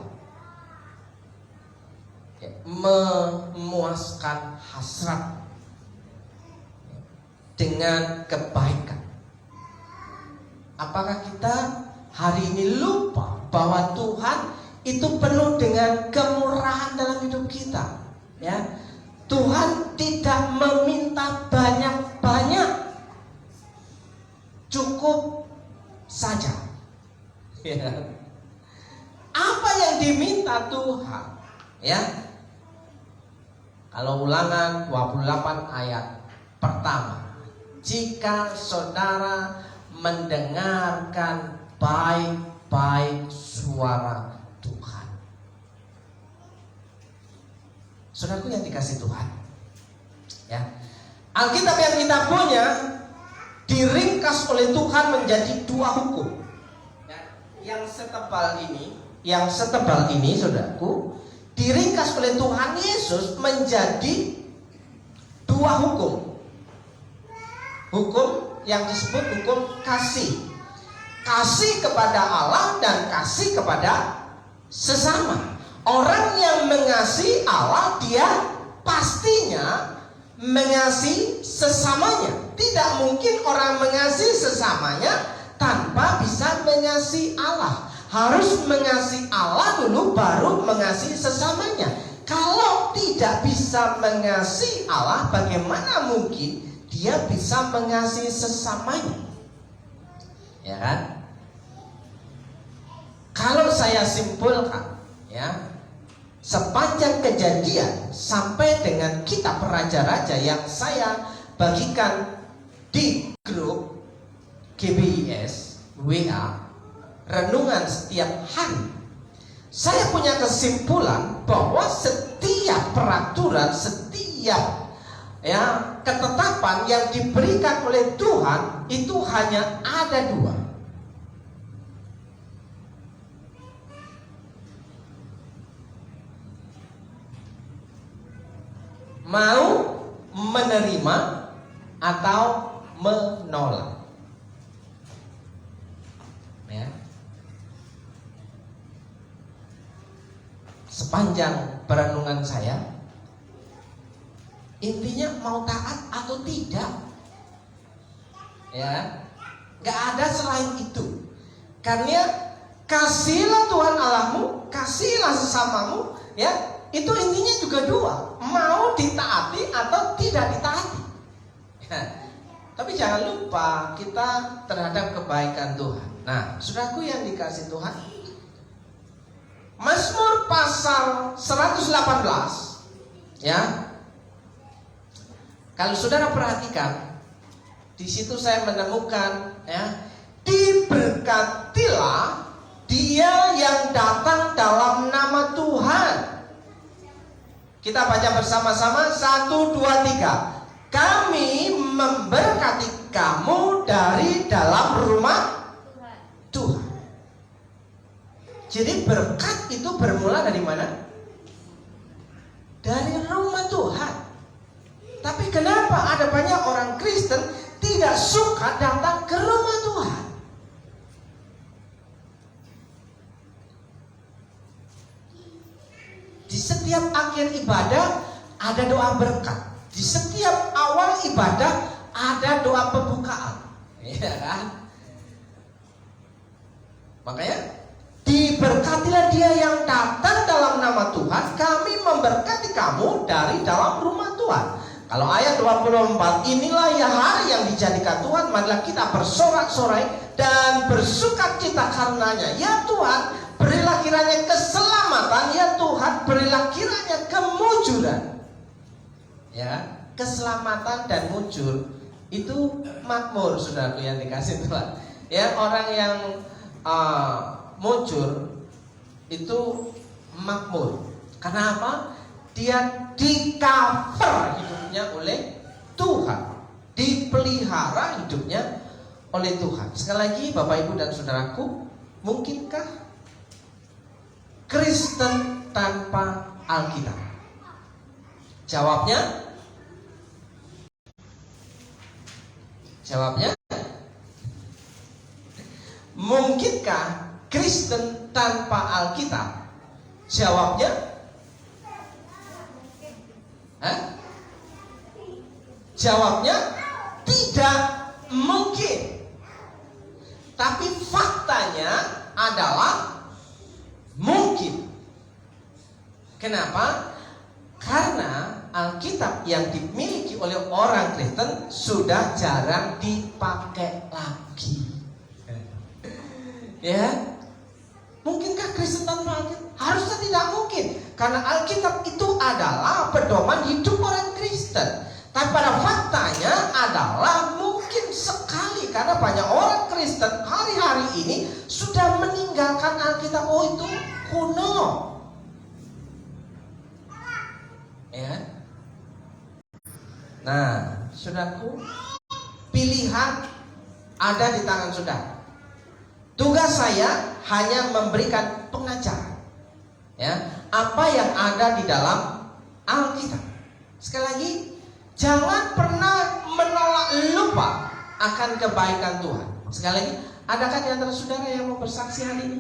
Memuaskan hasrat dengan kebaikan. Apakah kita hari ini lupa bahwa Tuhan itu penuh dengan kemurahan dalam hidup kita? Ya, Tuhan tidak meminta banyak-banyak, cukup saja. Ya. Apa yang diminta Tuhan? Ya, kalau Ulangan 28 ayat pertama, jika saudara mendengarkan baik-baik suara Tuhan. Saudaraku yang dikasih Tuhan, ya, Alkitab yang kita punya diringkas oleh Tuhan menjadi 2 hukum. Ya, yang setebal ini, saudaraku, diringkas oleh Tuhan Yesus menjadi 2 hukum. Hukum yang disebut hukum kasih. Kasih kepada Allah dan kasih kepada sesama. Orang yang mengasihi Allah, dia pastinya mengasihi sesamanya. Tidak mungkin orang mengasihi sesamanya tanpa bisa mengasihi Allah. Harus mengasihi Allah dulu baru mengasihi sesamanya. Kalau tidak bisa mengasihi Allah, bagaimana mungkin dia bisa mengasihi sesamanya? Ya kan? Kalau saya simpulkan, ya, sepanjang Kejadian sampai dengan kitab Raja-Raja yang saya bagikan di grup GBIS WA renungan setiap hari, saya punya kesimpulan bahwa setiap peraturan, setiap ketetapan yang diberikan oleh Tuhan itu hanya ada dua. Mau menerima atau menolak. Ya. Sepanjang perenungan saya, intinya mau taat atau tidak. Ya, nggak ada selain itu. Karena kasihlah Tuhan Allahmu, kasihlah sesamamu. Ya, itu intinya juga dua, mau ditaati atau tidak ditaati. Ya, tapi jangan lupa kita terhadap kebaikan Tuhan. Nah, saudaraku yang dikasih Tuhan, Mazmur pasal 118, ya. Kalau saudara perhatikan, di situ saya menemukan, ya, diberkatilah dia yang datang dalam nama Tuhan. Kita baca bersama-sama, 1, 2, 3. Kami memberkati kamu dari dalam rumah Tuhan. Jadi berkat itu bermula dari mana? Dari rumah Tuhan. Tapi kenapa ada banyak orang Kristen tidak suka datang ke rumah Tuhan? Di setiap akhir ibadah ada doa berkat. Di setiap awal ibadah ada doa pembukaan. Iya kan? Makanya diberkatilah dia yang datang dalam nama Tuhan. Kami memberkati kamu dari dalam rumah Tuhan. Kalau ayat 24, inilah ya hari yang dijadikan Tuhan, marilah kita bersorak-sorai dan bersukacita karenanya. Ya Tuhan, berilah kiranya keselamatan. Ya Tuhan, berilah kiranya kemujuran. Ya, keselamatan dan mujur itu makmur, saudaraku yang dikasih Tuhan. Ya, orang yang mujur itu makmur. Karena apa? Dia di-cover hidupnya oleh Tuhan, dipelihara hidupnya oleh Tuhan. Sekali lagi Bapak Ibu dan saudaraku, mungkinkah Kristen tanpa Alkitab? Jawabnya mungkinkah Kristen tanpa Alkitab? Jawabnya jawabnya tidak mungkin. Tapi faktanya adalah mungkin. Kenapa? Karena Alkitab yang dimiliki oleh orang Kristen sudah jarang dipakai lagi. Ya, mungkinkah Kristen tanpa Alkitab? Harusnya tidak mungkin, karena Alkitab itu adalah pedoman hidup orang Kristen. Tapi pada faktanya adalah mungkin sekali, karena banyak orang Kristen hari-hari ini sudah meninggalkan Alkitab. Oh, itu kuno. Ya. Nah, saudaraku, pilihan ada di tangan saudara. Tugas saya hanya memberikan pengajaran. Ya, apa yang ada di dalam Alkitab. Sekali lagi, jangan pernah menolak lupa akan kebaikan Tuhan. Sekali lagi, adakah di antara saudara yang mau bersaksi hari ini?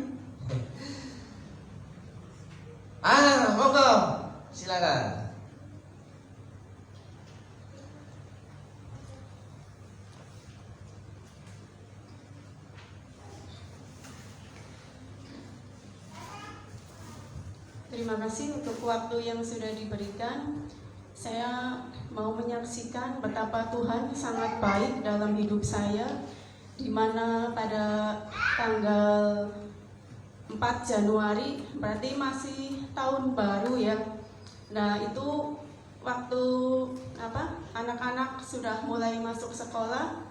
Monggo, silakan. terima kasih untuk waktu yang sudah diberikan. Saya mau menyaksikan betapa Tuhan sangat baik dalam hidup saya, di mana pada tanggal 4 Januari, berarti masih tahun baru ya. Nah, itu waktu anak-anak sudah mulai masuk sekolah,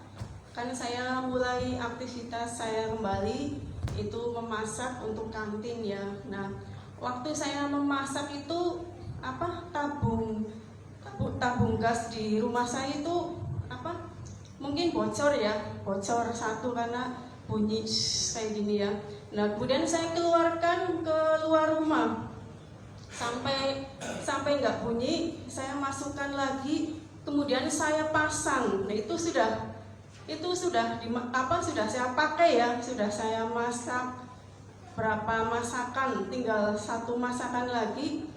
kan saya mulai aktivitas saya kembali, itu memasak untuk kantin ya. Nah, waktu saya memasak itu tabung gas di rumah saya itu mungkin bocor satu karena bunyi kayak gini ya. Nah, kemudian saya keluarkan ke luar rumah sampai nggak bunyi, saya masukkan lagi, kemudian saya pasang. Nah, itu sudah saya pakai ya, sudah saya masak berapa masakan, tinggal satu masakan lagi.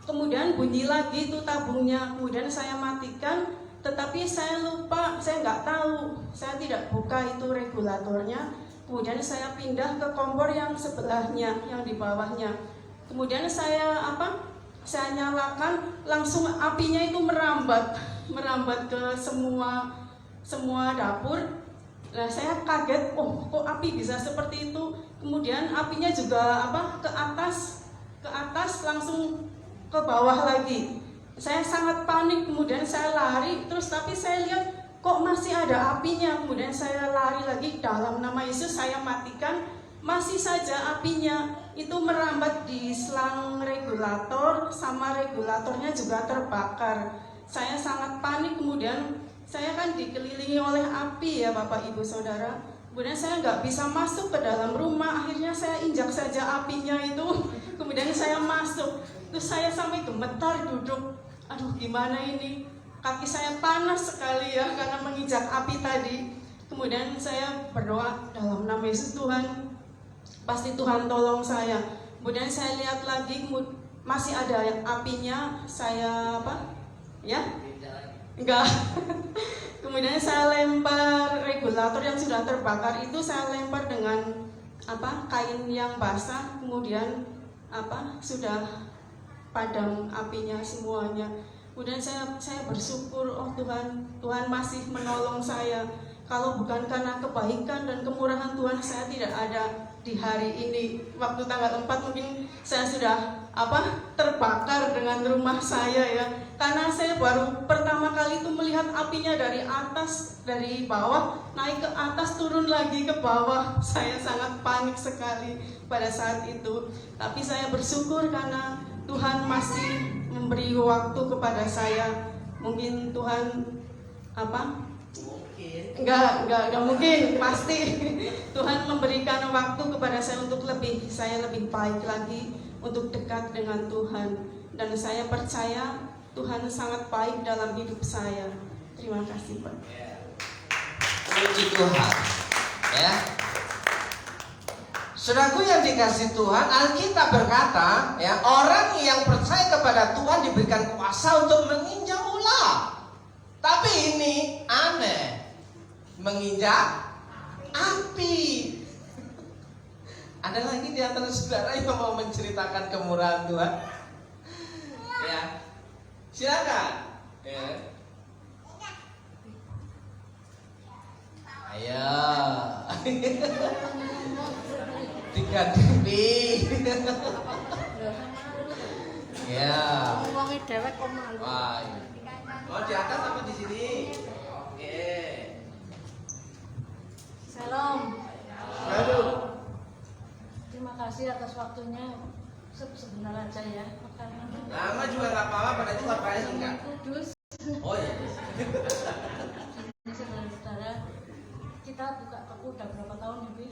Kemudian bunyi lagi itu tabungnya, kemudian saya matikan, tetapi saya lupa, saya nggak tahu, saya tidak buka itu regulatornya. Kemudian saya pindah ke kompor yang sebelahnya, yang di bawahnya. Kemudian saya nyalakan, langsung apinya itu merambat ke semua dapur. Nah, saya kaget, kok api bisa seperti itu. Kemudian apinya juga ke atas langsung ke bawah lagi. Saya sangat panik, kemudian saya lari, tapi saya lihat kok masih ada apinya. Kemudian saya lari lagi, dalam nama Yesus saya matikan, masih saja apinya itu merambat di selang regulator, sama regulatornya juga terbakar. Saya sangat panik, kemudian saya kan dikelilingi oleh api ya Bapak Ibu Saudara. Kemudian saya nggak bisa masuk ke dalam rumah, akhirnya saya injak saja apinya itu, kemudian saya masuk. Terus saya sampai gemetar duduk, aduh gimana ini, kaki saya panas sekali ya karena menginjak api tadi. Kemudian saya berdoa dalam nama Yesus, Tuhan, pasti Tuhan tolong saya. Kemudian saya lihat lagi masih ada yang apinya, saya enggak. Kemudian saya lempar regulator yang sudah terbakar itu, saya lempar dengan kain yang basah, kemudian sudah padam apinya semuanya. Kemudian saya bersyukur, oh Tuhan masih menolong saya. Kalau bukan karena kebaikan dan kemurahan Tuhan, saya tidak ada di hari ini. Waktu tanggal 4 mungkin saya sudah terbakar dengan rumah saya ya. Karena saya baru pertama kali itu melihat apinya dari atas, dari bawah naik ke atas, turun lagi ke bawah. Saya sangat panik sekali pada saat itu. Tapi saya bersyukur karena Tuhan masih memberi waktu kepada saya. Mungkin Tuhan Enggak mungkin, pasti Tuhan memberikan waktu kepada saya untuk saya lebih baik lagi, untuk dekat dengan Tuhan. Dan saya percaya Tuhan sangat baik dalam hidup saya. Terima kasih Pak. Puji Tuhan ya. Saudaraku yang dikasih Tuhan, Alkitab berkata ya, orang yang percaya kepada Tuhan diberikan kuasa untuk menginjak ular. Tapi ini aneh, menginjak api. Ada lagi di antara saudara yang mau menceritakan kemurahan Tuhan? Ya, silakan. Ya. Ayo. Diganti. Ya. Ngomongin dewek kok malu. Wah. Oh, di atas apa di sini? Oke. Salam. Halo. Terima kasih atas waktunya. Sebentar aja ya. Lama juga nggak apa-apa, pada itu ngapain enggak? Kudus. Oh iya. Ini saudara-saudara, kita buka toko udah berapa tahun ya, Bi?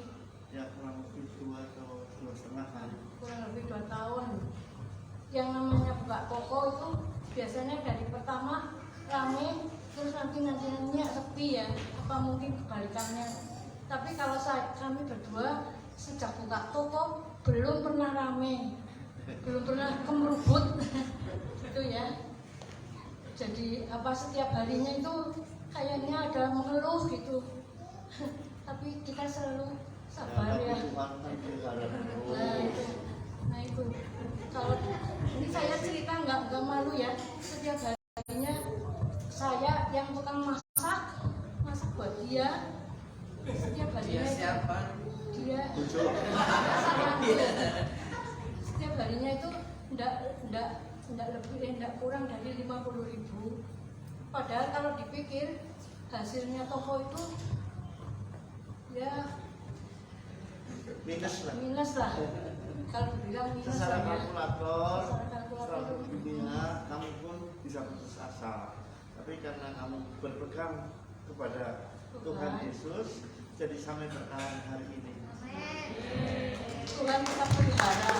Ya kurang lebih 2 atau 2,5 kali. Kurang lebih 2 tahun. Yang namanya buka toko itu biasanya dari pertama rame, terus nanti sepi ya. Apa mungkin kebalikannya? Tapi kalau kami berdua sejak buka toko belum pernah rame, belum pernah kemerubut gitu ya. Jadi setiap harinya itu kayaknya ada mengeluh gitu. Tapi kita selalu sabar ya. Nah itu kalau agak malu ya, setiap harinya saya yang tukang masak buat dia. Setiap harinya Dia siapa? dia Tujuh. setiap harinya itu enggak lebih, enggak kurang dari 50.000. Padahal kalau dipikir hasilnya toko itu ya minus lah. Kalau dibilang minus Secara lah ya. kalkulator, Secara kalkulator. secara dunia, kamu pun bisa putus asa. Tapi karena kamu berpegang kepada Tuhan Yesus, jadi sampai bertahan hari ini. Tuhan kita pelihara.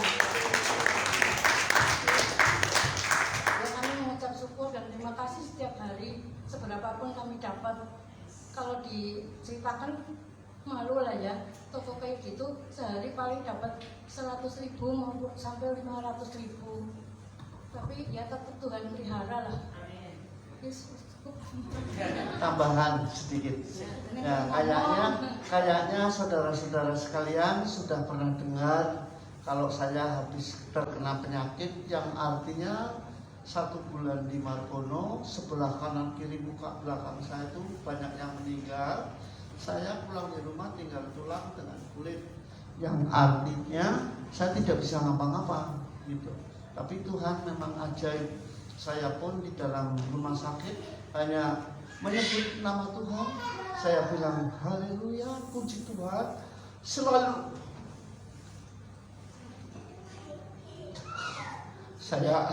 Ya, kami mengucap syukur dan terima kasih setiap hari, seberapapun kami dapat. Kalau diceritakan malu lah ya, toko kayak gitu sehari paling dapat 100.000 maupun sampai 500.000. Tapi ya tetap Tuhan pelihara lah. Yes. Tambahan sedikit. Ya, kayaknya saudara-saudara sekalian sudah pernah dengar kalau saya habis terkena penyakit yang artinya 1 bulan di Margono, sebelah kanan kiri muka belakang saya itu banyak yang meninggal. Saya pulang di rumah tinggal tulang dengan kulit, yang artinya saya tidak bisa ngapa-ngapa gitu. Tapi Tuhan memang ajaib. Saya pun di dalam rumah sakit hanya menyebut nama Tuhan. Saya bilang haleluya, puji Tuhan. Selalu saya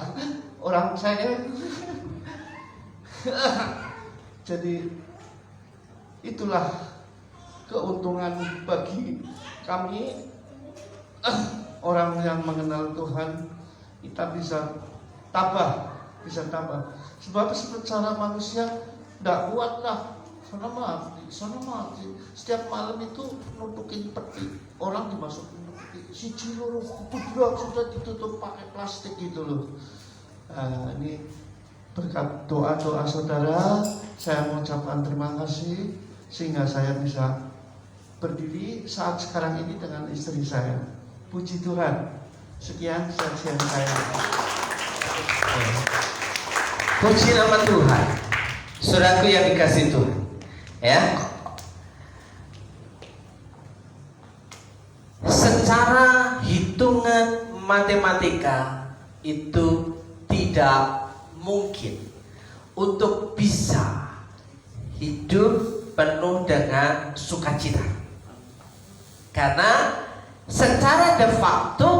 jadi itulah keuntungan bagi kami orang yang mengenal Tuhan. Kita bisa tabah. Sebab secara manusia tidak kuat lah. Sana mati. Setiap malam itu nutukin peti. Orang dimasukin peti. Si cilur kubrak sudah ditutup pakai plastik gitu loh. Nah, ini berkat doa-doa saudara, saya mengucapkan terima kasih sehingga saya bisa berdiri saat sekarang ini dengan istri saya. Puji Tuhan. Sekian sajian saya. Puji nama Tuhan. Saudaraku yang dikasih Tuhan, ya. Secara hitungan matematika itu tidak mungkin untuk bisa hidup penuh dengan sukacita. Karena secara de facto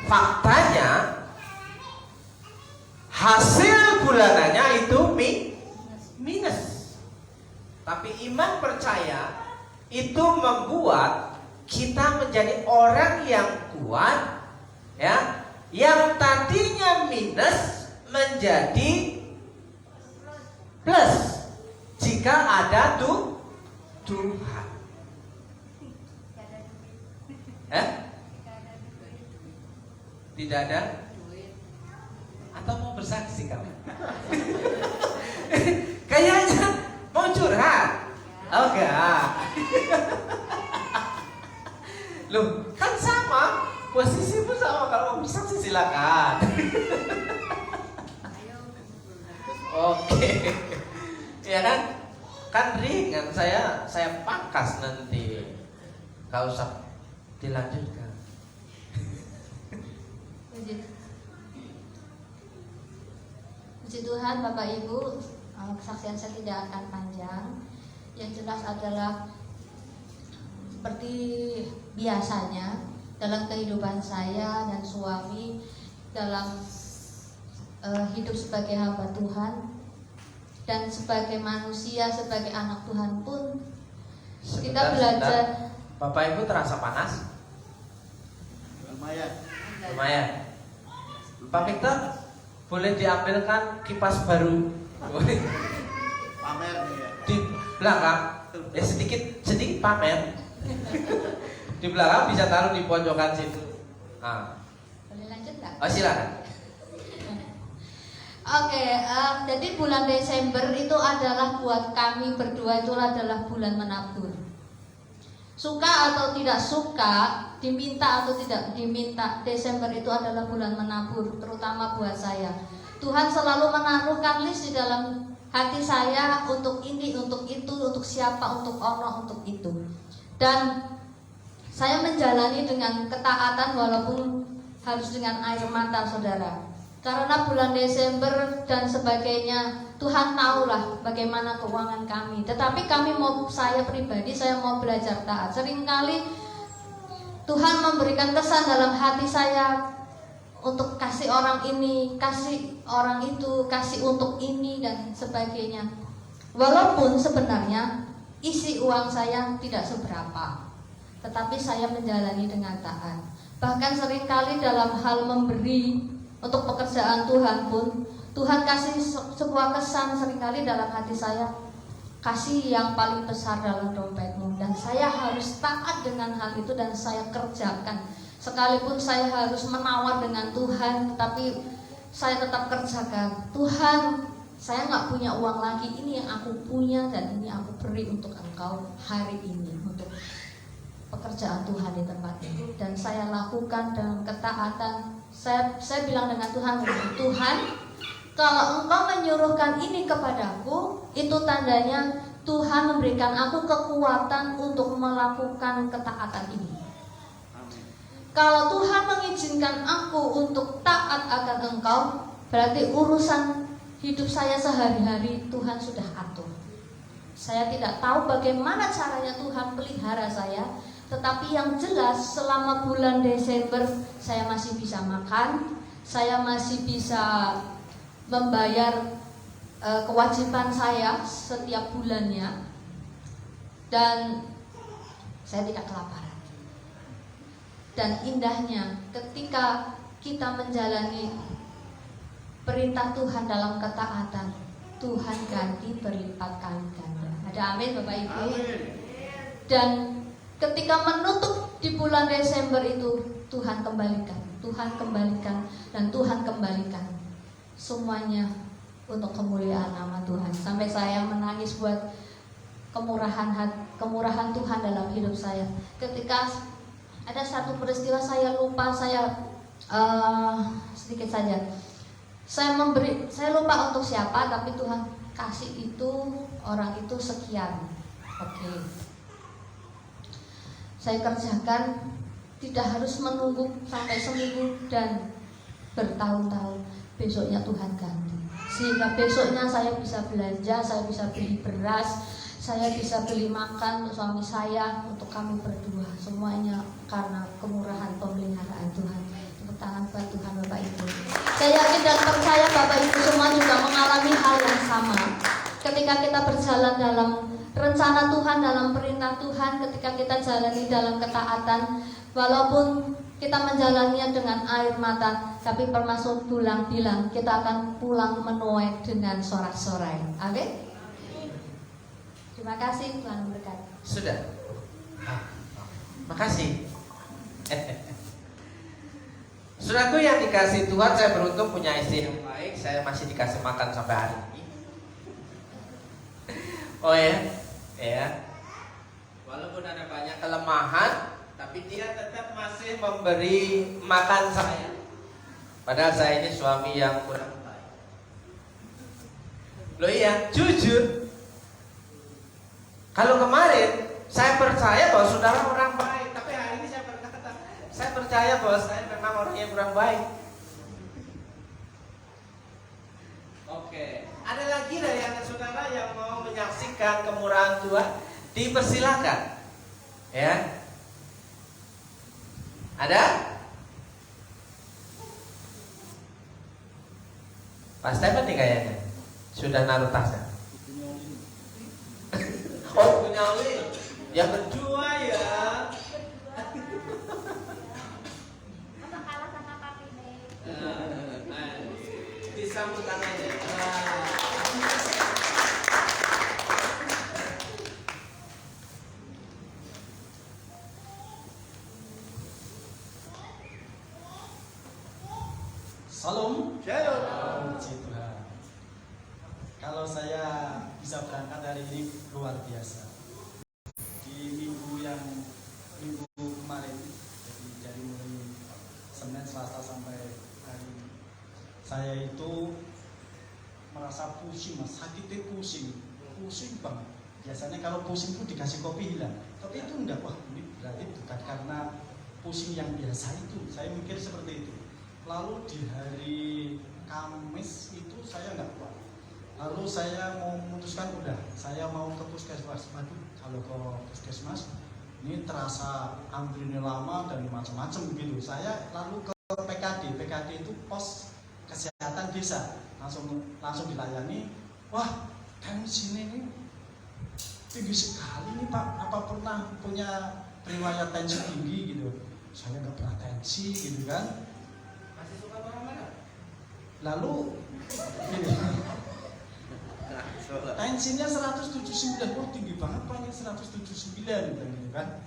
faktanya hasil bulanannya itu minus. Tapi iman percaya itu membuat kita menjadi orang yang kuat, ya, yang tadinya minus menjadi plus jika ada Tuhan. Tidak ada atau mau bersaksi kamu? Kayaknya mau curhat. Oh enggak. Loh, kan sama. Posisimu sama, kalau mau bersaksi silakan. Oke. Ya kan? Kan ringan, saya pangkas nanti. Gak usah dilanjutkan. Puji Tuhan Bapak Ibu, kesaksian saya tidak akan panjang. Yang jelas adalah seperti biasanya dalam kehidupan saya dan suami dalam hidup sebagai hamba Tuhan dan sebagai manusia, sebagai anak Tuhan pun kita belajar. Bapak Ibu terasa panas? Lumayan. Pak Victor, boleh diambilkan kipas baru Pamer nih ya. di belakang, sedikit pamer. Di belakang bisa taruh di pojokan situ. Boleh lanjut nggak? Oh silakan. Oke, jadi bulan Desember itu adalah buat kami berdua itu adalah bulan menabur. Suka atau tidak suka, diminta atau tidak diminta, Desember itu adalah bulan menabur, terutama buat saya. Tuhan selalu menaruhkan list di dalam hati saya untuk ini, untuk itu, untuk siapa, untuk ono, untuk itu. Dan saya menjalani dengan ketaatan walaupun harus dengan air mata, saudara. Karena bulan Desember dan sebagainya, Tuhan tahulah bagaimana keuangan kami. Tetapi saya pribadi, saya mau belajar taat. Seringkali Tuhan memberikan kesan dalam hati saya untuk kasih orang ini, kasih orang itu, kasih untuk ini dan sebagainya. Walaupun sebenarnya isi uang saya tidak seberapa, tetapi saya menjalani dengan taat. Bahkan seringkali dalam hal memberi untuk pekerjaan Tuhan pun, Tuhan kasih sebuah kesan seringkali dalam hati saya, kasih yang paling besar dalam dompetmu. Dan saya harus taat dengan hal itu dan saya kerjakan. Sekalipun saya harus menawar dengan Tuhan, tetapi saya tetap kerjakan. Tuhan, saya nggak punya uang lagi, ini yang aku punya dan ini aku beri untuk Engkau hari ini, untuk pekerjaan Tuhan di tempat ini. Dan saya lakukan dengan ketaatan. Saya bilang dengan Tuhan, Tuhan, kalau Engkau menyuruhkan ini kepadaku, itu tandanya Tuhan memberikan aku kekuatan untuk melakukan ketaatan ini. Kalau Tuhan mengizinkan aku untuk taat akan Engkau, berarti urusan hidup saya sehari-hari Tuhan sudah atur. Saya tidak tahu bagaimana caranya Tuhan pelihara saya, tetapi yang jelas selama bulan Desember saya masih bisa makan, saya masih bisa membayar kewajiban saya setiap bulannya, dan saya tidak kelaparan. Dan indahnya ketika kita menjalani perintah Tuhan dalam ketaatan, Tuhan ganti berlipat kali ganda. Ada amin Bapak Ibu? Amin. Dan ketika menutup di bulan Desember itu, Tuhan kembalikan, dan Tuhan kembalikan semuanya untuk kemuliaan nama Tuhan. Sampai saya menangis buat kemurahan Tuhan dalam hidup saya. Ketika ada satu peristiwa saya lupa, sedikit saja. Saya lupa untuk siapa, tapi Tuhan kasih itu orang itu sekian. Oke. Saya kerjakan, tidak harus menunggu sampai seminggu dan bertahun-tahun. Besoknya Tuhan ganti. Sehingga besoknya saya bisa belanja, saya bisa beli beras, saya bisa beli makan untuk suami saya, untuk kami berdua. Semuanya karena kemurahan pemeliharaan Tuhan. Tepuk tangan buat Tuhan Bapak Ibu. Saya yakin dan percaya Bapak Ibu semua juga mengalami hal yang sama. Ketika kita berjalan dalam rencana Tuhan, dalam perintah Tuhan, ketika kita jalani dalam ketaatan, walaupun kita menjalaninya dengan air mata, tapi termasuk bilang kita akan pulang menuai dengan sorak-sorai. Amin. Terima kasih, Tuhan memberkati. Sudah. Makasih. Saudaraku yang dikasih Tuhan, saya beruntung punya istri yang baik. Saya masih dikasih makan sampai hari ini. Oh ya. Walaupun ada banyak kelemahan, tapi dia tetap masih memberi makan saya. Padahal saya ini suami yang kurang baik. Loh iya, jujur. Kalau kemarin saya percaya bahwa saudara orang baik, tapi hari ini saya berkata, saya percaya bahwa saya memang orang yang kurang baik. Oke, ada lagi dari anak saudara yang mau menyaksikan kemurahan Tuhan? Dipersilakan. Ya. Ada? Pak Stephen nih kayaknya sudah naruh tasnya. Oh, punya Oli. Yang kedua ya. Disambut tangannya. Salam. Shalom. Puji Tuhan. Kalau saya bisa berangkat hari ini luar biasa. Di minggu kemarin, jadi dari mulai Senin, Selasa sampai hari ini, saya itu merasa pusing mas, sakitnya pusing banget. Biasanya kalau pusing itu dikasih kopi hilang, tapi itu enggak. Wah ini berarti bukan karena pusing yang biasa itu, saya mikir seperti itu. Lalu di hari Kamis itu saya enggak kuat, lalu saya mau memutuskan udah saya mau ke puskesmas. Waduh kalau ke puskesmas ini terasa antrinya lama dan macam-macam gitu. Saya lalu ke PKD itu pos kesehatan desa, langsung dilayani. Wah kan sini nih tinggi sekali nih Pak, apa pernah punya riwayat tensi tinggi gitu? Saya nggak pernah tensi gitu kan. Masih suka marah-marah? Lalu gitu. Tensinya 179, oh tinggi banget Pak, ini 179 gitu kan.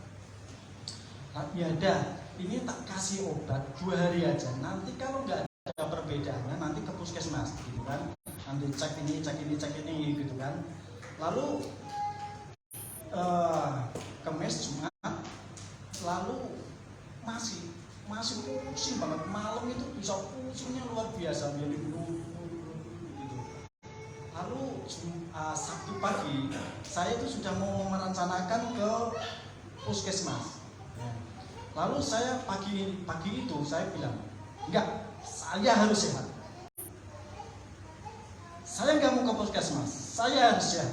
Nah, ya udah, ini tak kasih obat 2 hari aja. Nanti kalau nggak ada perbedaannya nanti ke puskesmas gitu kan. Nanti cek ini gitu kan. Lalu Kamis Jumat, lalu masih pusing banget. Malam itu bisa pusingnya luar biasa, jadi gitu. Lalu Sabtu pagi saya itu sudah mau merencanakan ke puskesmas. Lalu saya pagi itu saya bilang, enggak, saya harus sehat. Saya nggak mau ke puskesmas, saya harus sehat.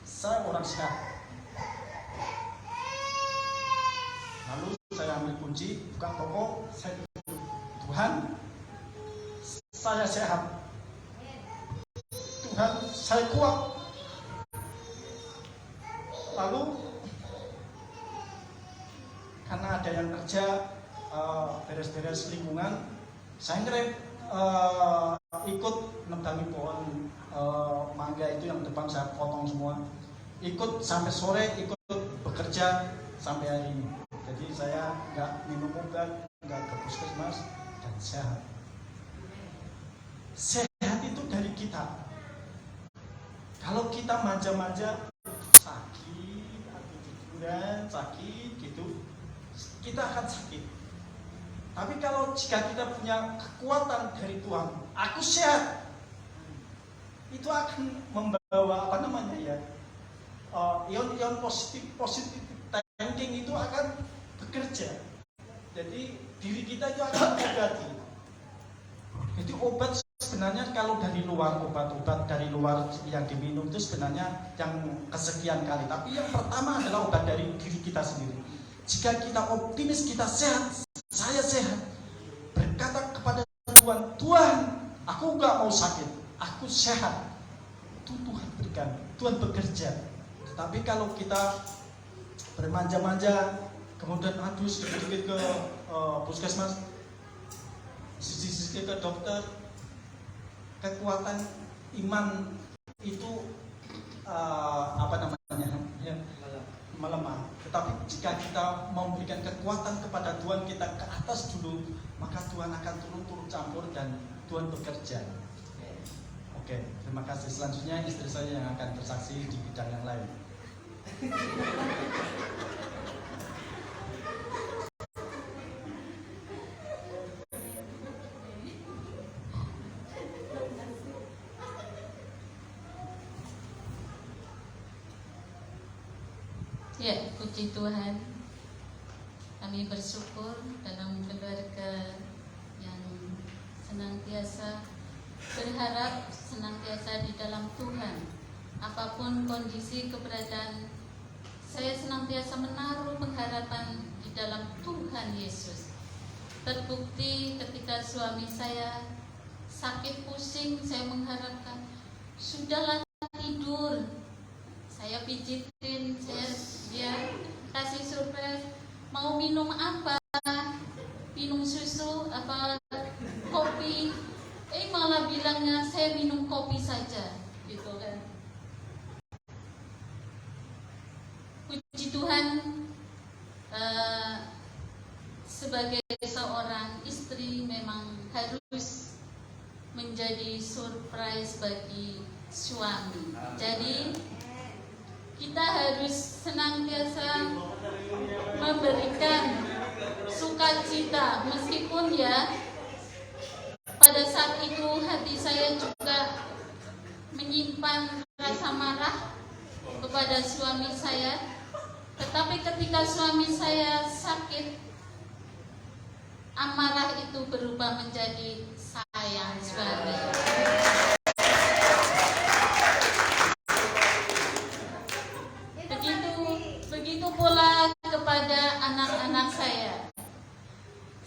Saya orang sehat. Lalu saya ambil kunci, buka toko, saya bilang, Tuhan, saya sehat. Tuhan, saya kuat. Lalu karena ada yang kerja beres-beres lingkungan, saya ikut nebangi pohon mangga itu yang depan, saya potong semua. Ikut sampai sore, ikut bekerja sampai hari ini. Jadi saya nggak minum obat, nggak ke puskesmas, dan sehat. Sehat itu dari kita. Kalau kita manja-manja, sakit, atau tiduran, sakit gitu, kita akan sakit. Tapi kalau jika kita punya kekuatan dari Tuhan, aku sehat, itu akan membawa ion-ion positif thinking itu akan bekerja. Jadi diri kita itu akan mengobati. Jadi obat sebenarnya kalau dari luar, obat-obat dari luar yang diminum itu sebenarnya yang kesekian kali. Tapi yang pertama adalah obat dari diri kita sendiri. Jika kita optimis, kita sehat, saya sehat, berkata kepada Tuhan, Tuhan, aku gak mau sakit, aku sehat. Itu Tuhan berikan, Tuhan bekerja. Tetapi kalau kita bermanja-manja, kemudian aduh sedikit ke puskesmas, sedikit ke dokter, kekuatan iman itu melemah. Tetapi jika kita memberikan kekuatan kepada Tuhan, kita ke atas dulu, maka Tuhan akan turun campur dan Tuhan bekerja. Oke, terima kasih. Selanjutnya istri saya yang akan bersaksi di bidang yang lain. Ya, puji Tuhan. Kami bersyukur dalam keluarga yang senantiasa berharap, senantiasa di dalam Tuhan. Apapun kondisi keberadaan, saya senantiasa menaruh pengharapan di dalam Tuhan Yesus. Terbukti ketika suami saya sakit pusing, saya mengharapkan, sudahlah tidur. Saya pijitin, dia kasih surprise, mau minum apa? Minum susu apa kopi? Malah bilangnya saya minum kopi saja, gitu kan. Puji Tuhan, sebagai seorang istri memang harus menjadi surprise bagi suami. Jadi kita harus senantiasa memberikan sukacita, meskipun ya menyimpan rasa marah kepada suami saya. Tetapi ketika suami saya sakit, amarah itu berubah menjadi sayang suami. Begitu pula kepada anak-anak saya.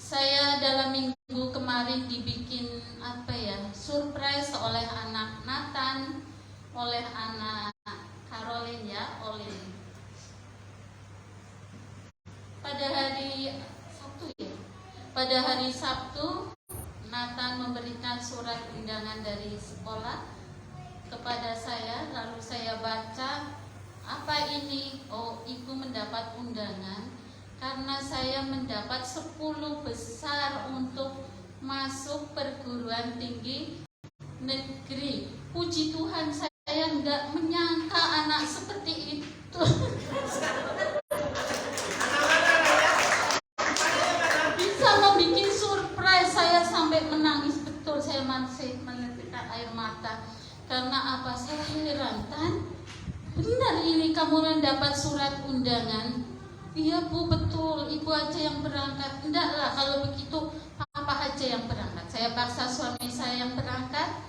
Saya dalam minggu kemarin dibikin surprise oleh anak Nathan, oleh anak Caroline Olin. Pada hari Sabtu, Nathan memberikan surat undangan dari sekolah kepada saya, lalu saya baca, apa ini? Oh, ibu mendapat undangan karena saya mendapat 10 besar untuk masuk perguruan tinggi negeri. Puji Tuhan, saya nggak menyangka anak seperti itu. Bisa membuat surprise, saya sampai menangis betul, saya masih meneteskan air mata. Karena apa? Saya heran, Tan, benar ini kamu mendapat surat undangan? Iya Bu, betul, ibu aja yang berangkat. Enggak lah, kalau begitu papa aja yang berangkat. Saya paksa suami saya yang berangkat.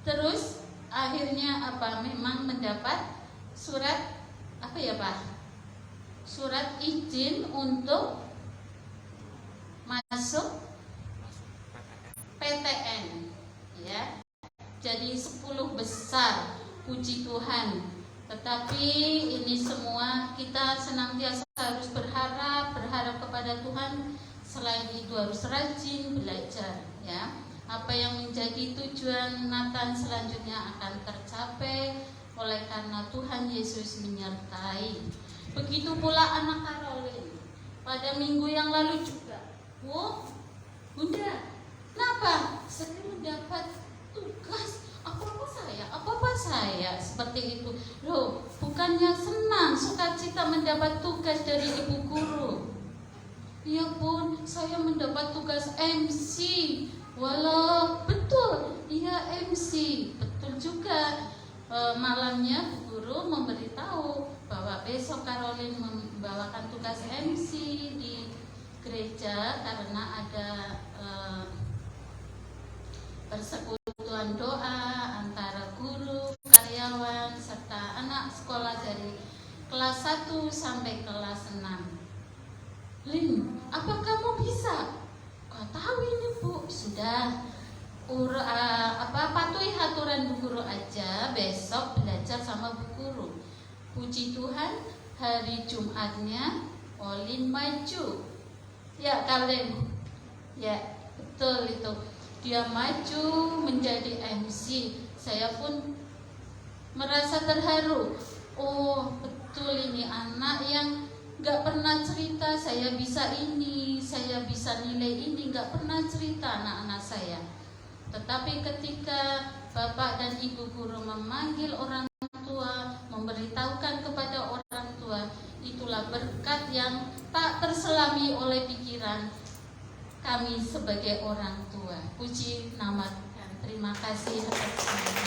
Terus akhirnya memang mendapat surat surat izin untuk masuk PTN, ya. Jadi 10 besar, puji Tuhan. Tetapi ini semua kita senantiasa harus berharap kepada Tuhan. Selain itu harus rajin belajar, ya. Apa yang menjadi tujuan Nathan selanjutnya akan tercapai oleh karena Tuhan Yesus menyertai. Begitu pula anak Caroline. Pada minggu yang lalu juga, Bunda, kenapa? Saya mendapat tugas. Apa saya seperti itu? Loh, bukannya senang, sukacita mendapat tugas dari ibu guru. Iya Bun, saya mendapat tugas MC. Walau betul, iya MC, betul juga. Malamnya bu guru memberitahu bahwa besok Caroline membawakan tugas MC di gereja karena ada persekutuan doa antara guru, karyawan, serta anak sekolah dari kelas 1 sampai kelas 6. Lin, apa kamu bisa? Kau tahu ini Bu, sudah patuhi aturan bu guru aja, besok belajar sama bu guru. Puji Tuhan, hari Jumatnya Olin maju. Ya kalian, ya betul itu. Dia maju menjadi MC. Saya pun merasa terharu. Oh betul, ini anak yang gak pernah cerita saya bisa ini, saya bisa nilai ini, gak pernah cerita anak-anak saya. Tetapi ketika Bapak dan Ibu guru memanggil orang tua, memberitahukan kepada orang tua, itulah berkat yang tak terselami oleh pikiran kami sebagai orang tua. Puji nama Tuhan. Terima kasih atas semuanya.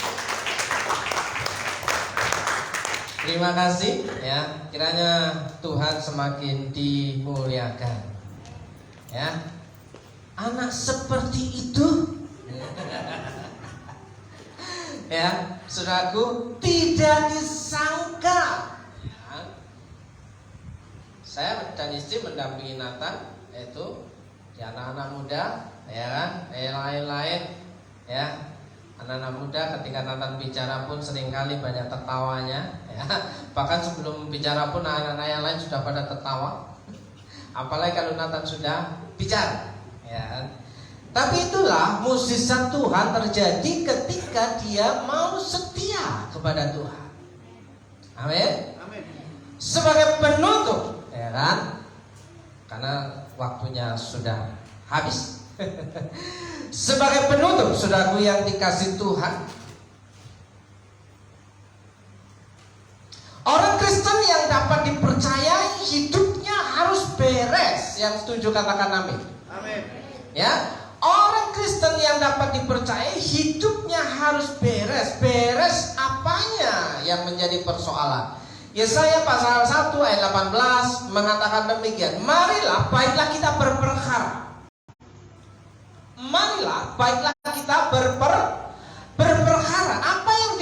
Terima kasih, ya. Kiranya Tuhan semakin dimuliakan. Ya. Anak seperti itu ya, saudaraku, tidak disangka. Ya. Saya dan istri mendampingi Nathan, yaitu ya, anak-anak muda, ya kan, lain-lain, ya. Anak-anak muda ketika Nathan bicara pun seringkali banyak tertawanya, ya. Bahkan sebelum bicara pun anak-anak yang lain sudah pada tertawa. Apalagi kalau Nathan sudah bicara, ya. Tapi itulah mukjizat Tuhan terjadi ketika dia mau setia kepada Tuhan. Amin. Sebagai penutup, ya kan? Karena waktunya sudah habis. Sebagai penutup, saudaraku yang dikasih Tuhan, orang Kristen yang dapat dipercayai hidupnya harus beres. Yang setuju katakan amin. Amin. Ya, orang Kristen Kristen yang dapat dipercaya hidupnya harus beres. Beres apanya yang menjadi persoalan? Yesaya pasal 1 ayat 18 mengatakan demikian. Marilah baiklah kita berperkara. Marilah baiklah kita berperkara. Apa yang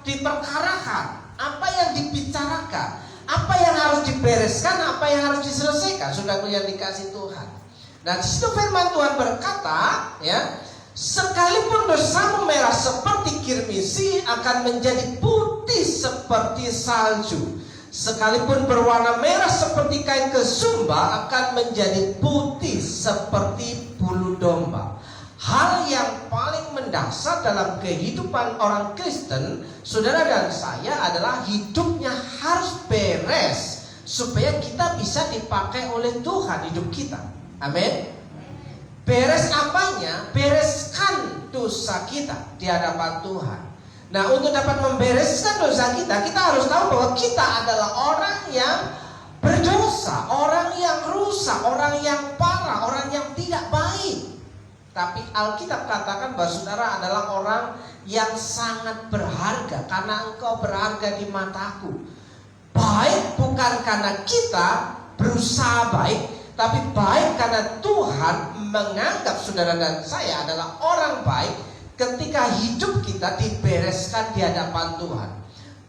diperkarakan? Apa yang dibicarakan? Apa yang harus dibereskan? Apa yang harus diselesaikan? Saudaraku yang dikasih Tuhan. Nah, di situ firman Tuhan berkata, ya, sekalipun dosamu merah seperti kirmisi akan menjadi putih seperti salju. Sekalipun berwarna merah seperti kain kesumba akan menjadi putih seperti bulu domba. Hal yang paling mendasar dalam kehidupan orang Kristen, saudara dan saya, adalah hidupnya harus beres supaya kita bisa dipakai oleh Tuhan hidup kita. Amin. Beres apanya? Bereskan dosa kita di hadapan Tuhan. Nah, untuk dapat membereskan dosa kita, kita harus tahu bahwa kita adalah orang yang berdosa, orang yang rusak, orang yang parah, orang yang tidak baik. Tapi Alkitab katakan bahwa saudara adalah orang yang sangat berharga, karena engkau berharga di mataku. Baik bukan karena kita berusaha baik, tapi baik karena Tuhan menganggap saudara dan saya adalah orang baik ketika hidup kita dibereskan di hadapan Tuhan.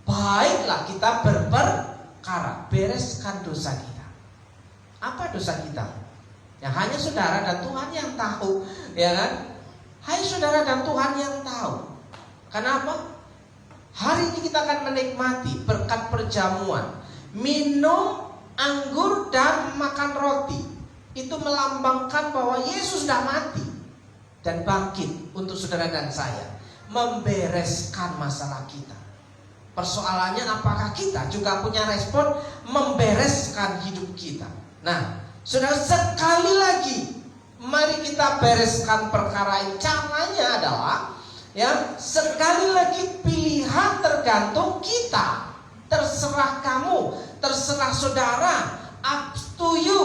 Baiklah kita berperkara, bereskan dosa kita. Apa dosa kita? Ya hanya saudara dan Tuhan yang tahu, ya kan? Hanya saudara dan Tuhan yang tahu. Kenapa? Hari ini kita akan menikmati berkat perjamuan, minum anggur dan makan roti. Itu melambangkan bahwa Yesus sudah mati dan bangkit untuk saudara dan saya, membereskan masalah kita. Persoalannya apakah kita juga punya respon membereskan hidup kita. Nah, saudara, sekali lagi mari kita bereskan perkara ini. Caranya adalah, ya, sekali lagi pilihan tergantung kita. Terserah kamu, terserah saudara, up to you.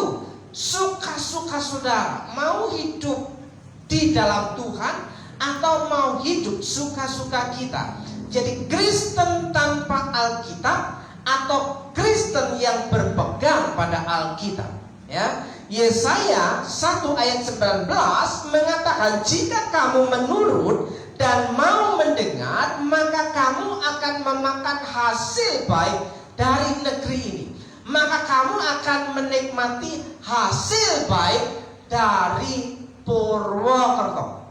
Suka-suka saudara, mau hidup di dalam Tuhan atau mau hidup suka-suka kita. Jadi Kristen tanpa Alkitab atau Kristen yang berpegang pada Alkitab, ya. Yesaya 1 ayat 19 mengatakan, jika kamu menurut dan mau mendengar, maka kamu akan memakan hasil baik dari negeri ini. Maka kamu akan menikmati hasil baik dari Purwokerto.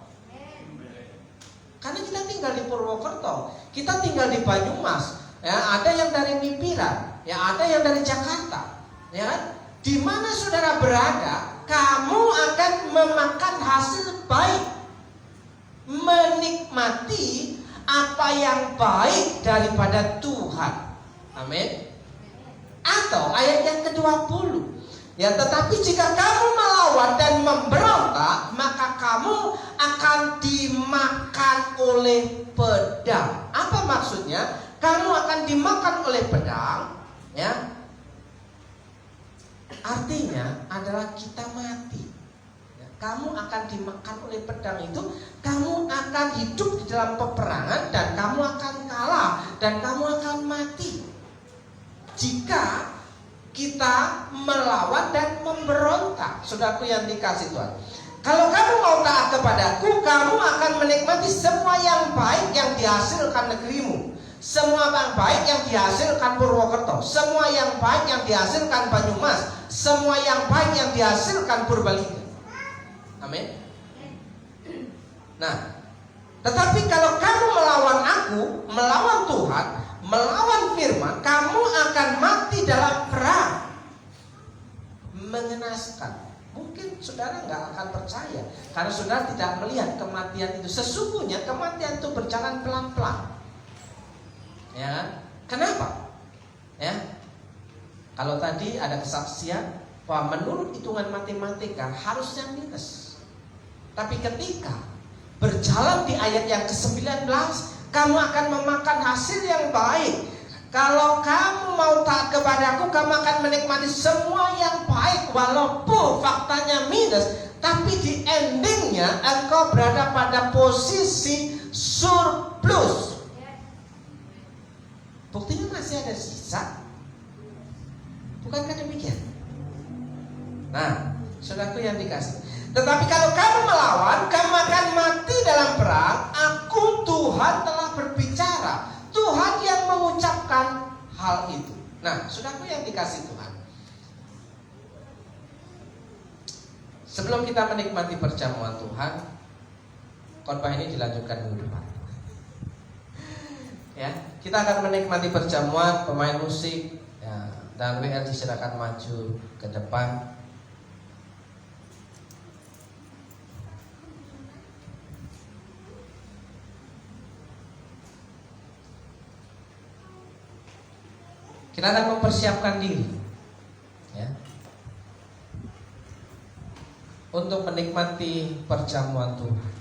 Karena kita tinggal di Purwokerto, kita tinggal di Banyumas, ya, ada yang dari Mimpiran, ya, ada yang dari Jakarta, ya kan? Di mana saudara berada, kamu akan memakan hasil baik, menikmati apa yang baik daripada Tuhan. Amin. Atau ayat yang ke-20, ya, tetapi jika kamu melawan dan memberontak, maka kamu akan dimakan oleh pedang. Apa maksudnya? Kamu akan dimakan oleh pedang, ya. Artinya adalah kita mati. Kamu akan dimakan oleh pedang itu, kamu akan hidup di dalam peperangan dan kamu akan kalah dan kamu akan mati. Jika kita melawan dan memberontak, saudaraku yang dikasih Tuhan. Kalau kamu mau taat kepadaku, kamu akan menikmati semua yang baik yang dihasilkan negerimu, semua yang baik yang dihasilkan Purwokerto, semua yang baik yang dihasilkan Banyumas, semua yang baik yang dihasilkan Purbalingga. Amin. Nah, tetapi kalau kamu melawan aku, melawan Tuhan, melawan firman, kamu akan mati dalam perang. Mengenaskan. Mungkin saudara nggak akan percaya, karena saudara tidak melihat kematian itu. Sesungguhnya kematian itu berjalan pelan-pelan. Ya, kenapa? Ya, kalau tadi ada kesaksian bahwa menurut hitungan matematika harusnya minus. Tapi ketika berjalan di ayat yang ke-19, kamu akan memakan hasil yang baik. Kalau kamu mau taat kepadaku, kamu akan menikmati semua yang baik. Walaupun faktanya minus, tapi di endingnya artinya engkau berada pada posisi surplus. Buktinya masih ada sisa. Bukankah demikian? Nah, saudaraku yang dikasih. Tetapi kalau kamu melawan, kamu akan mati dalam perang. Aku Tuhan telah berbicara. Tuhan yang mengucapkan hal itu. Nah, saudaraku yang dikasih Tuhan, sebelum kita menikmati perjamuan Tuhan, khotbah ini dilanjutkan minggu depan. Ya, kita akan menikmati perjamuan, pemain musik, ya, dan WL silakan maju ke depan. Kita akan mempersiapkan diri, ya, untuk menikmati perjamuan Tuhan.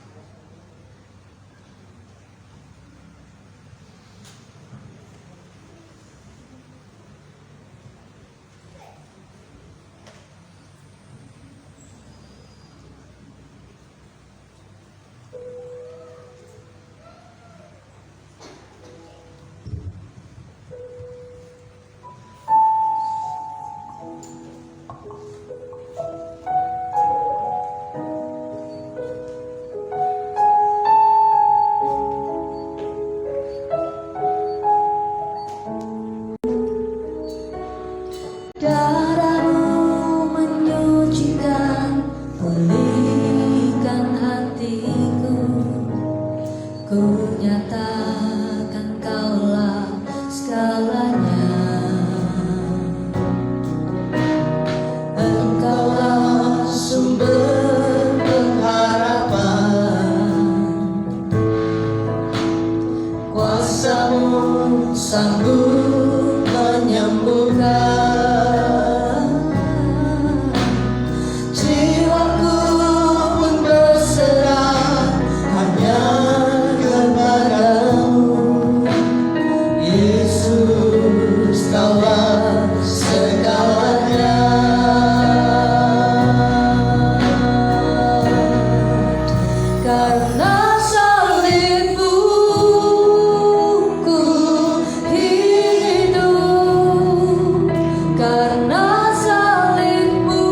Darahmu menyucikan, pulihkan hatiku. Ku nyatakan Kaulah segalanya. Engkaulah sumber pengharapan. Kuasa-Mu sanggup menyembuhkan. Karena salibmu ku hidup, karena salibmu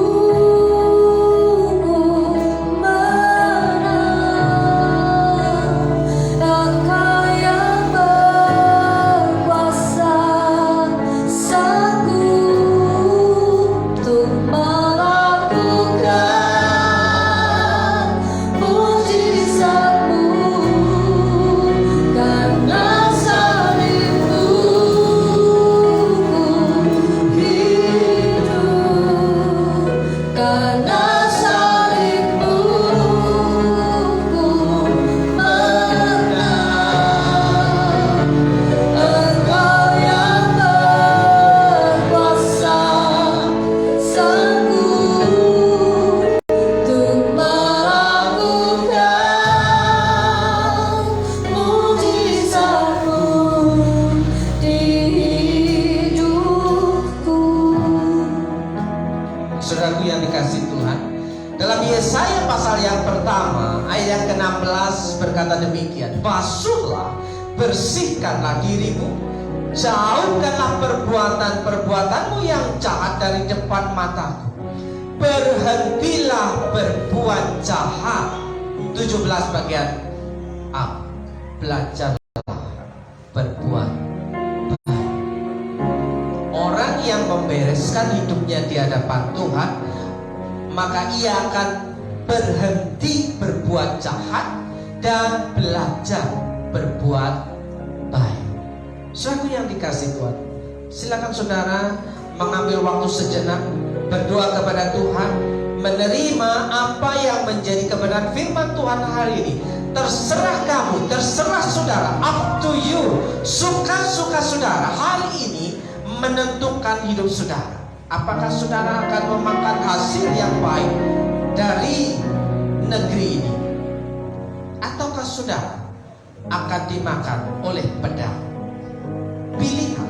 ku menang. Engkau yang berkuasa, sanggup untuk melakukan saudaraku yang dikasih Tuhan, dalam Yesaya pasal yang pertama ayat yang ke-16 berkata demikian, basuhlah, bersihkanlah dirimu, jauhkanlah perbuatan-perbuatanmu yang jahat dari depan mataku, berhentilah berbuat jahat. 17 bagian A, belajarlah berbuat baik. Orang yang membereskan hidupnya di hadapan Tuhan, maka ia akan berhenti berbuat jahat dan belajar berbuat baik. Saudaraku yang dikasih Tuhan, silakan saudara mengambil waktu sejenak, berdoa kepada Tuhan, menerima apa yang menjadi kebenaran firman Tuhan hari ini. Terserah kamu, terserah saudara, up to you. Suka-suka saudara hari ini menentukan hidup saudara. Apakah saudara akan memakan hasil yang baik dari negeri ini, ataukah saudara akan dimakan oleh pedang? Pilihan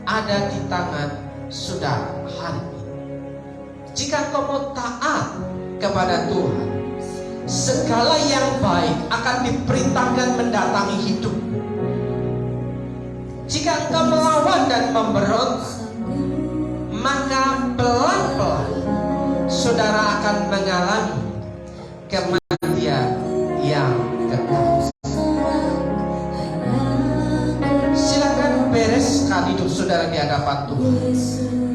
ada di tangan saudara hari ini. Jika kau mau taat kepada Tuhan, segala yang baik akan diperintahkan mendatangi hidup. Jika engkau melawan dan memberontak, maka pelan-pelan saudara akan mengalami kematian yang kekal. Silakan bereskan hidup saudara di hadapan Tuhan.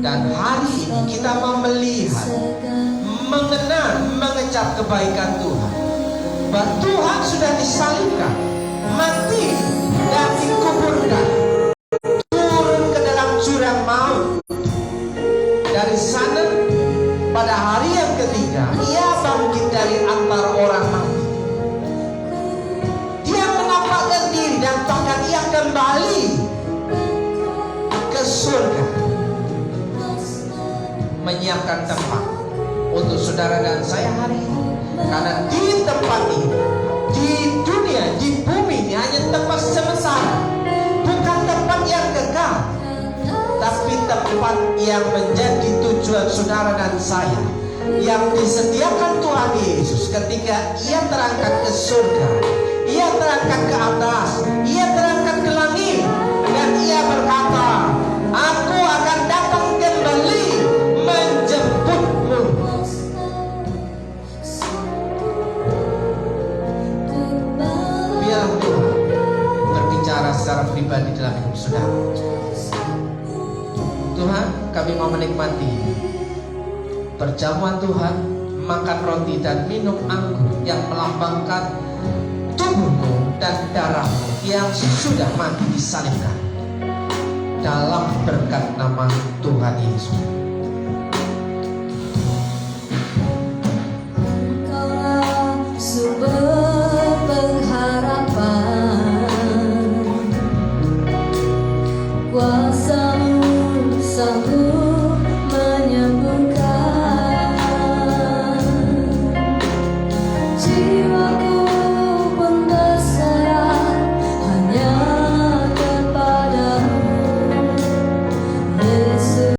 Dan hari ini kita mau melihat, mengenal, mengecap kebaikan Tuhan. Bahwa Tuhan sudah disalibkan, mati dan dikuburkan, turun ke dalam jurang maut. Dari sana pada hari yang ketiga ia bangkit dari antara orang mati. Dia menampakkan diri dan bahkan ia kembali ke surga, menyiapkan tempat untuk saudara dan saya hari ini. Karena di tempat ini, di dunia, di bumi ini hanya tempat sementara, bukan tempat yang kekal, tapi tempat yang menjadi tujuan saudara dan saya, yang disediakan Tuhan Yesus ketika ia terangkat ke surga, ia terangkat ke atas, ia terangkat ke langit, dan ia berkata, aku akan datang kembali menjemputmu. Biarlah Tuhan berbicara secara pribadi dalam hidup saudara. Tuhan, kami mau menikmati perjamuan Tuhan, makan roti dan minum anggur yang melambangkan tubuhmu dan darahmu yang sudah mati disalibkan. Dalam berkat nama Tuhan Yesus. Engkaulah sumber pengharapan, kuasa-Mu sanggup menyembuhkan. Jiwaku pun berserah hanya kepadamu, Yesus.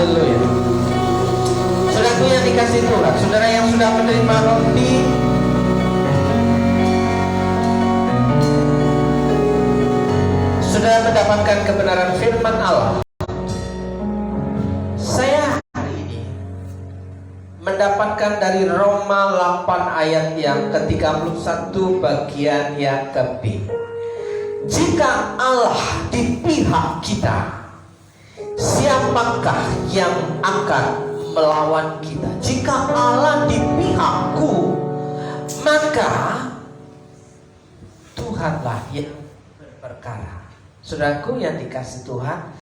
Haleluya. Saudaraku yang dikasih Tuhan, saudara yang sudah menerima roti, sudah mendapatkan kebenaran firman Allah. Saya hari ini mendapatkan dari Roma 8 ayat yang ke-31 bagian yang ke-B. Jika Allah di pihak kita, siapakah yang akan melawan kita? Jika Allah di pihakku, maka Tuhanlah yang berperkara. Saudaraku yang dikasih Tuhan,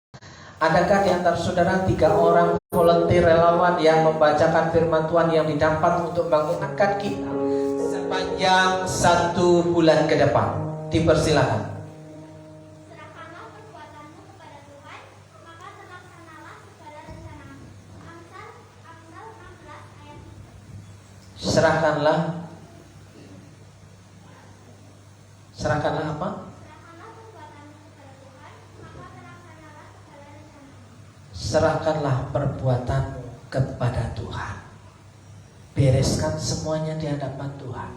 adakah di antara saudara 3 orang volunteer relawan yang membacakan firman Tuhan yang didapat untuk menguatkan kita sepanjang 1 bulan ke depan? Dipersilakan. Serahkanlah perbuatanmu kepada Tuhan, maka terlaksanalah segala rencanamu. Amsal 16 ayat 3. Serahkanlah apa? Serahkanlah perbuatanmu kepada Tuhan, maka terlaksanalah segala rencanamu. Serahkanlah perbuatan kepada Tuhan. Bereskan semuanya di hadapan Tuhan,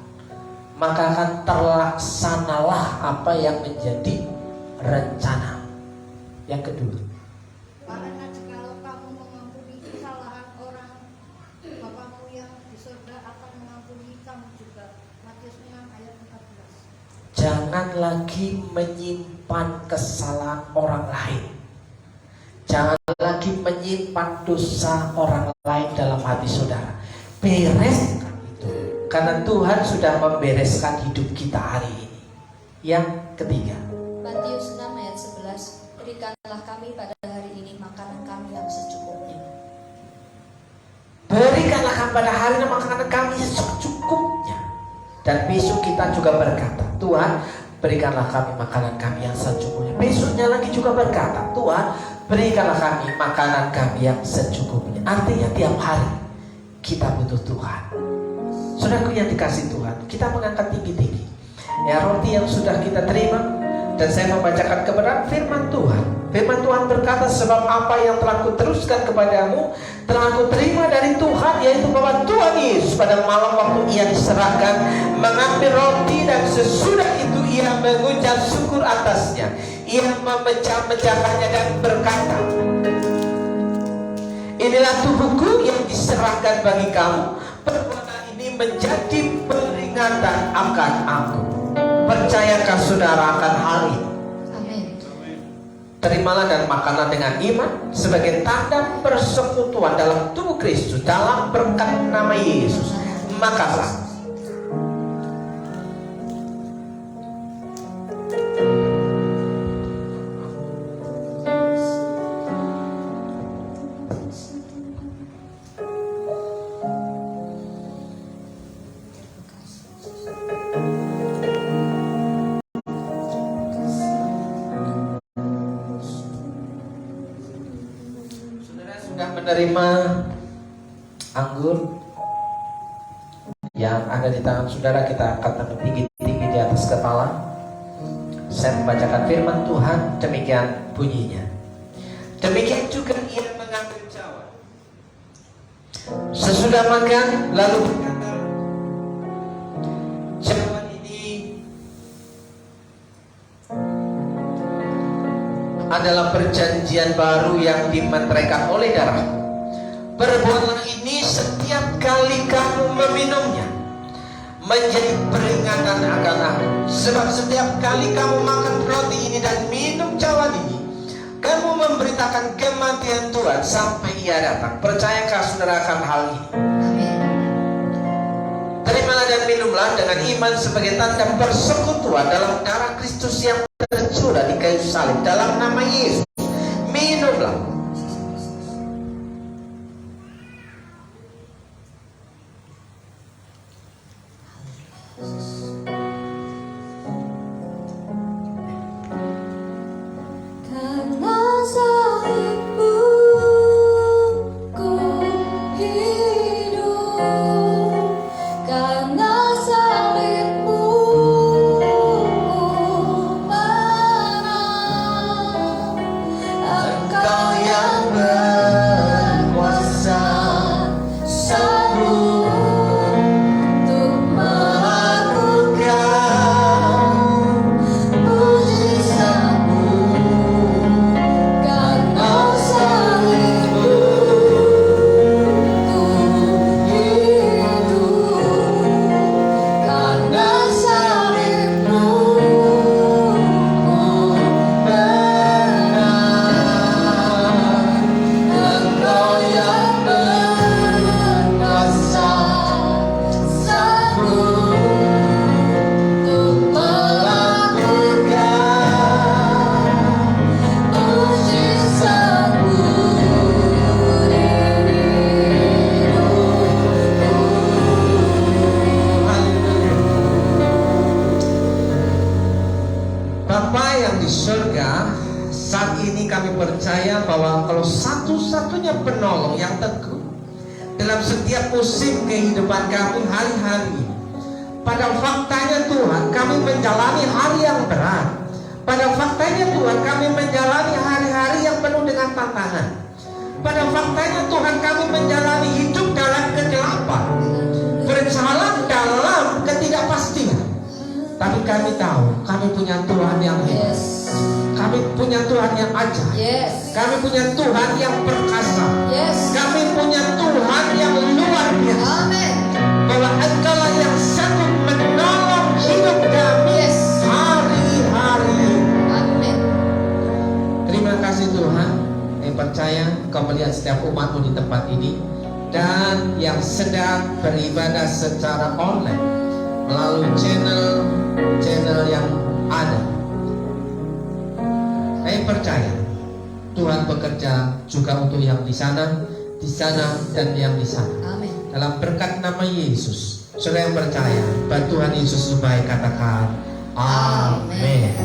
maka akan terlaksanalah apa yang menjadi rencana. Yang kedua, Karena jikalau kamu mengampuni kesalahan orang, Bapamu yang di surga akan mengampuni kamu juga. Matius 6 ayat 14. jangan lagi menyimpan kesalahan orang lain. Jangan lagi menyimpan dosa orang lain dalam hati saudara. Bereskan itu, karena Tuhan sudah membereskan hidup kita hari ini. Yang ketiga, Matius 6 ayat 11, berikanlah kami pada hari ini makanan kami yang secukupnya. berikanlah kami pada hari ini makanan kami yang secukupnya. Dan besok kita juga berkata, Tuhan, berikanlah kami makanan kami yang secukupnya. Besoknya lagi juga berkata, Tuhan, berikanlah kami makanan kami yang secukupnya. Artinya tiap hari kita butuh Tuhan. Saudaraku yang dikasih Tuhan, kita mengangkat tinggi-tinggi ya roti yang sudah kita terima, dan saya membacakan kebenaran firman Tuhan. Firman Tuhan berkata, sebab apa yang telah kuteruskan kepadamu telah aku terima dari Tuhan, yaitu bahwa Tuhan Yesus pada malam waktu ia diserahkan mengambil roti, dan sesudah itu ia mengucap syukur atasnya. Ia memecah-mecahkannya dan berkata, inilah tubuhku yang diserahkan bagi kamu. Perbuatan ini menjadi peringatan akan aku. Percayakah saudara akan hal ini? Amin. Terimalah dan makanlah dengan iman sebagai tanda persekutuan dalam tubuh Kristus dalam berkat nama Yesus. Makalah. Menerima anggur yang ada di tangan saudara, kita angkat tinggi-tinggi di atas kepala. Saya membacakan firman Tuhan, demikian bunyinya. Demikian juga ia mengambil cawan sesudah makan, lalu berkata, cawan ini adalah perjanjian baru yang dimeteraikan oleh darah. Perbuatlah ini setiap kali kamu meminumnya menjadi peringatan akan aku. Sebab setiap kali kamu makan roti ini dan minum cawan ini, kamu memberitakan kematian Tuhan sampai ia datang. Percayakah saudara akan hal ini? Amin. Terimalah dan minumlah dengan iman sebagai tanda persekutuan dalam darah Kristus yang tercurah di kayu salib. Dalam nama Yesus, minumlah. Karena salibmu ku hidup, karena salibmu ku menang. Engkau yang satu-satunya penolong yang teguh dalam setiap musim kehidupan kami hari-hari. Pada faktanya Tuhan, kami menjalani hari yang berat. Pada faktanya Tuhan, kami menjalani hari-hari yang penuh dengan tantangan. Pada faktanya Tuhan, kami menjalani hidup dalam kegelapan, berjalan dalam ketidakpastian. Tapi kami tahu, kami punya Tuhan yang hebat. Kami punya Tuhan yang ajaib. Kami punya Tuhan yang perkasa. Kami punya Tuhan yang luar biasa. Bahwa Engkaulah yang sanggup menolong hidup kami hari-hari. Terima kasih Tuhan. Saya percaya Kau melihat setiap umat-Mu di tempat ini, dan yang sedang beribadah secara online melalui channel yang ada. Saya percaya Tuhan bekerja juga untuk yang di sana dan yang di sana. Amin. Dalam berkat nama Yesus, saudara yang percaya, bahwa Tuhan Yesus supaya katakan amin.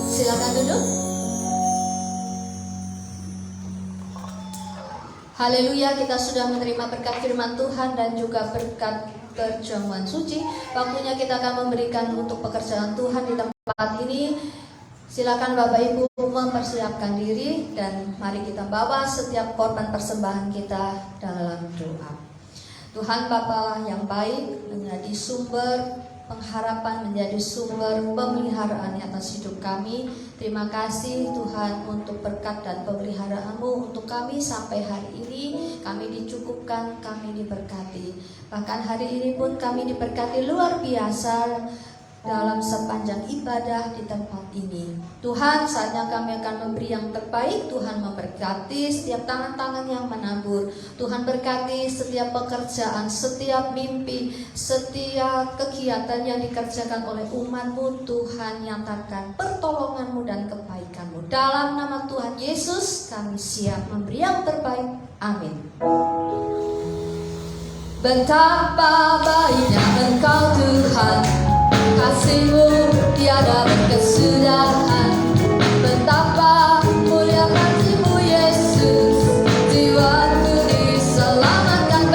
Silakan duduk. Haleluya, kita sudah menerima berkat firman Tuhan dan juga berkat perjamuan suci. Waktunya kita akan memberikan untuk pekerjaan Tuhan di tempat ini. Silakan Bapak Ibu mempersiapkan diri dan mari kita bawa setiap korban persembahan kita dalam doa. Tuhan Bapa yang baik, menjadi sumber pengharapan, menjadi sumber pemeliharaan atas hidup kami. Terima kasih Tuhan untuk berkat dan pemeliharaan-Mu untuk kami sampai hari ini. Kami dicukupkan, kami diberkati. Bahkan hari ini pun kami diberkati luar biasa dalam sepanjang ibadah di tempat ini. Tuhan, saatnya kami akan memberi yang terbaik. Tuhan memberkati setiap tangan-tangan yang menabur. Tuhan berkati setiap pekerjaan, setiap mimpi, setiap kegiatan yang dikerjakan oleh umat-Mu. Tuhan, nyatakan pertolongan-Mu dan kebaikan-Mu. Dalam nama Tuhan Yesus, kami siap memberi yang terbaik. Amin. Betapa baiknya Engkau Tuhan, kasih-Mu tiada berkesudahan. Betapa mulia kasih-Mu Yesus, jiwaku diselamatkan.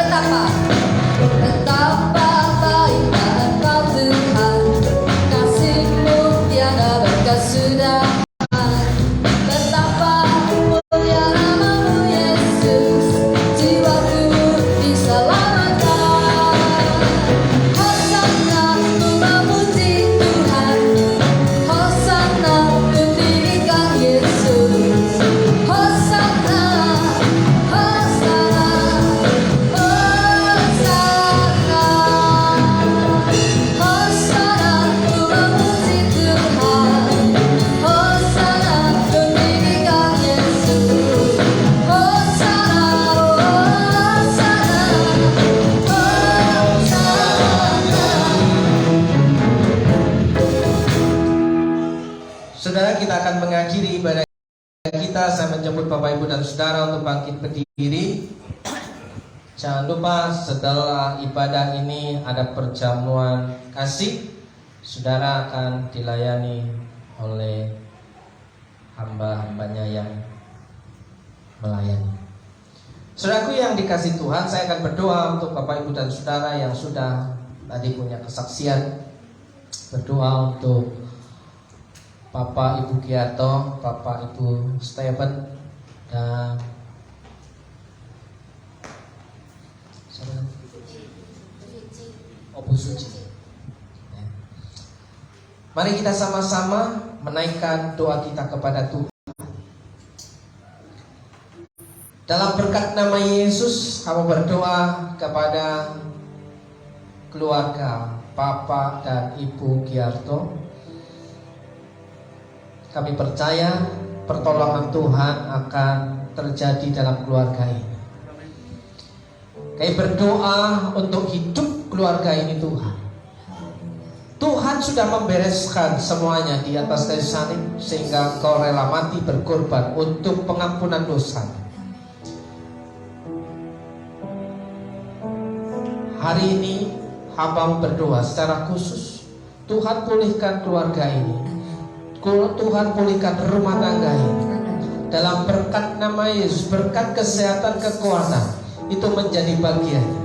Betapa baiknya Engkau Tuhan, kasih-Mu tiada berkesudahan. Betapa mulia nama-Mu Yesus, jiwaku diselamatkan. Saudara, kita akan mengakhiri ibadah kita. Saya menjemput Bapak Ibu dan Saudara untuk bangkit berdiri. Jangan lupa setelah ibadah ini ada perjamuan kasih. Saudara akan dilayani oleh hamba-hambanya yang melayani. Saudaraku yang dikasih Tuhan, saya akan berdoa untuk Bapak Ibu dan Saudara yang sudah tadi punya kesaksian. Berdoa untuk Bapak Ibu Giarto, Bapak Ibu Stephen, dan Bu Suci. Mari kita sama-sama menaikkan doa kita kepada Tuhan. Dalam berkat nama Yesus, kamu berdoa kepada keluarga Bapak dan Ibu Giarto. Kami percaya pertolongan Tuhan akan terjadi dalam keluarga ini. Kami berdoa untuk hidup keluarga ini Tuhan. Tuhan sudah membereskan semuanya di atas kayu salib, sehingga Engkau rela mati berkorban untuk pengampunan dosa. Hari ini hamba berdoa secara khusus, Tuhan pulihkan keluarga ini. Tuhan pulihkan rumah tangga ini. dalam berkat nama Yesus, berkat kesehatan, kekuatan itu menjadi bagiannya.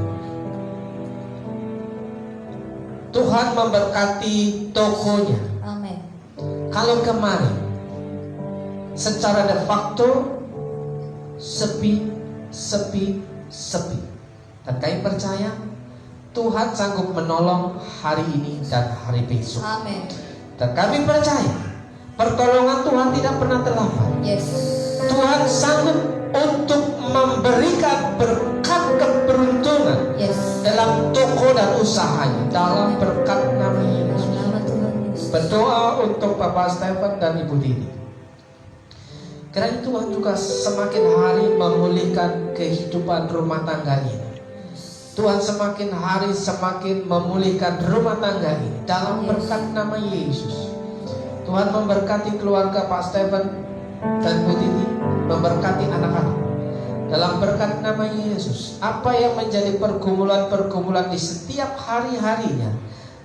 Tuhan memberkati tokonya. Amin. Kalau kemarin secara de facto sepi, dan kami percaya Tuhan sanggup menolong hari ini dan hari besok. Amin. Dan kami percaya pertolongan Tuhan tidak pernah terlambat. Yes. Tuhan sanggup untuk memberikan berkat keberuntungan Yes. dalam toko dan usahanya, dalam berkat nama Yesus. Nama Tuhan Yesus. Berdoa untuk Bapak Stephen dan Ibu Dini. Karena Tuhan juga semakin hari memulihkan kehidupan rumah tangga ini. Tuhan semakin hari semakin memulihkan rumah tangga ini dalam berkat nama Yesus. Tuhan memberkati keluarga Pak Stephen dan Bu Dini, memberkati anak-anak dalam berkat nama Yesus. Apa yang menjadi pergumulan-pergumulan di setiap hari-harinya,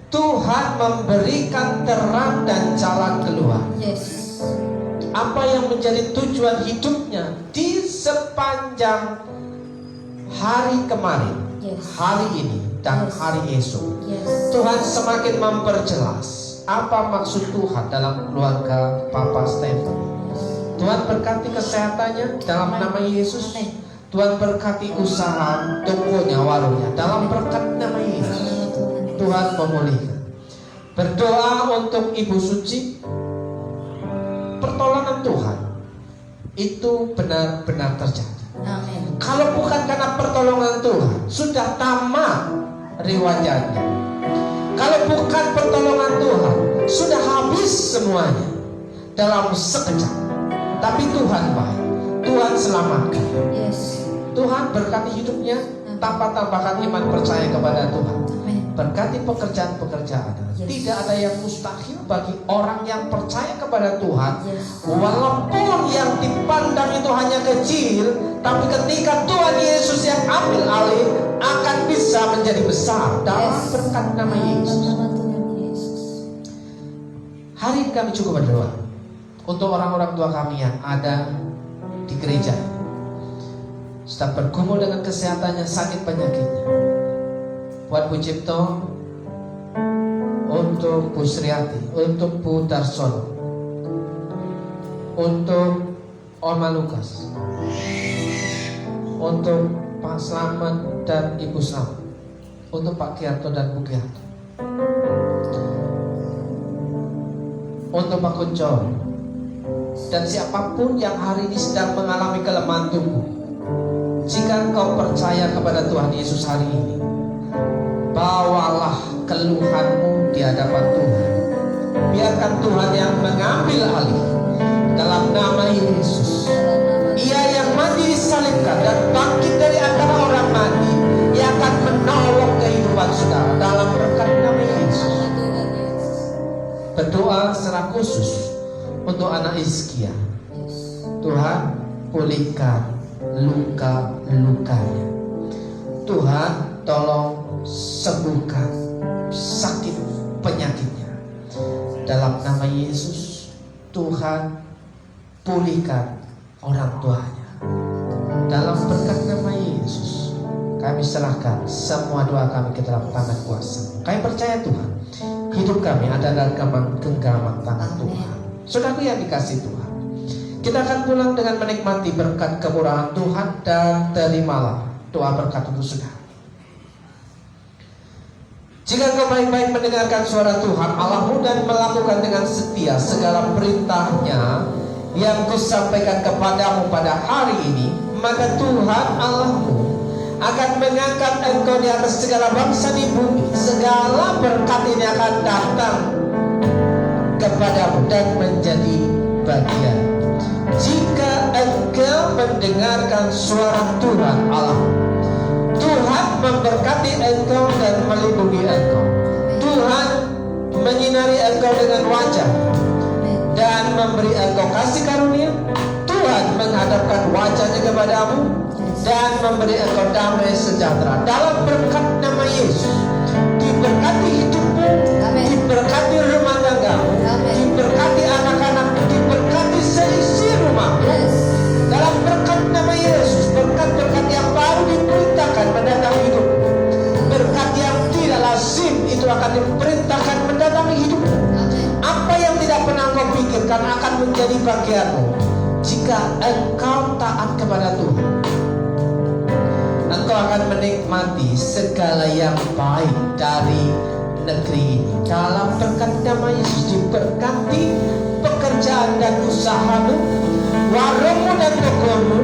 Tuhan memberikan terang dan jalan keluar. Yes. Apa yang menjadi tujuan hidupnya di sepanjang hari kemarin, Yes. hari ini, dan Yes. hari esok, Yes. Tuhan semakin memperjelas apa maksud Tuhan dalam keluarga Papa Stephen. Tuhan berkati kesehatannya dalam nama Yesus. Amin. Tuhan berkati usaha tokonya, warungnya dalam berkat nama Yesus. Nama Tuhan Yesus. Tuhan memulihkan. Berdoa untuk Ibu Suci. Pertolongan Tuhan itu benar-benar terjadi. Amin. Kalau bukan karena pertolongan Tuhan, sudah tamat riwayatnya. Kalau bukan pertolongan Tuhan, sudah habis semuanya dalam sekejap. Tapi Tuhan baik, Tuhan selamatkan. Yes. Tuhan berkati hidupnya, tambahkan iman percaya kepada Tuhan. Amin. Berkati pekerjaan-pekerjaan. Yes. Tidak ada yang mustahil bagi orang yang percaya kepada Tuhan. Yes. Walaupun yang dipandang itu hanya kecil, tapi ketika Tuhan Yesus yang ambil alih, akan bisa menjadi besar dalam Yes. berkat nama Yesus. Nama Tuhan Yesus. Hari ini kami cukup berdoa untuk orang-orang tua kami yang ada di gereja, sedang bergumul dengan kesehatannya, sakit penyakitnya. Buat Bu Cipto, untuk Bu Sriati, untuk Bu Darsono, untuk Oma Lukas, untuk Pak Slamet dan Ibu Slamet, untuk Pak Kiarto dan Bu Kiarto, untuk Pak Kuncor, dan siapapun yang hari ini sedang mengalami kelemahan tubuh. Jika engkau percaya kepada Tuhan Yesus hari ini, bawalah keluhanmu di hadapan Tuhan. Biarkan Tuhan yang mengambil alih dalam nama Yesus. Ia yang mati disalibkan dan bangkit dari antara orang mati, ia akan menolong kehidupan saudara dalam berkat nama Yesus. Berdoa secara khusus untuk anak Hizkia. Tuhan, pulihkan luka-lukanya. Tuhan, tolong sembuhkan sakit penyakitnya. Dalam nama Yesus, Tuhan, pulihkan orang tuanya. Dalam berkat nama Yesus, kami serahkan semua doa kami ke dalam tangan kuasa. Kami percaya Tuhan, hidup kami adalah genggaman tangan Tuhan. Saudaraku yang dikasih Tuhan, kita akan pulang dengan menikmati berkat kemurahan Tuhan, dan terimalah doa berkat untuk saudara. Jika engkau baik-baik mendengarkan suara Tuhan Allahmu dan melakukan dengan setia segala perintahnya yang kusampaikan kepadamu pada hari ini, maka Tuhan Allahmu akan mengangkat engkau di atas segala bangsa di bumi. Segala berkat ini akan datang kepadamu dan menjadi bagian. Jika engkau mendengarkan suara Tuhan Allahmu, Tuhan memberkati engkau dan melindungi engkau. Tuhan menyinari engkau dengan wajah dan memberi engkau kasih karunia. Tuhan menghadapkan wajahnya kepadamu dan memberi engkau damai sejahtera. Dalam berkat nama Yesus, diberkati hidupmu, diberkati rumah tanggamu, diberkati anak-anak, diberkati seisi rumah. Yes. menjadi bagianmu jika engkau taat kepada Tuhan. Engkau akan menikmati segala yang baik dari negeri ini. Dalam berkat nama Yesus diberkati pekerjaan dan usahamu, warungmu dan tokomu,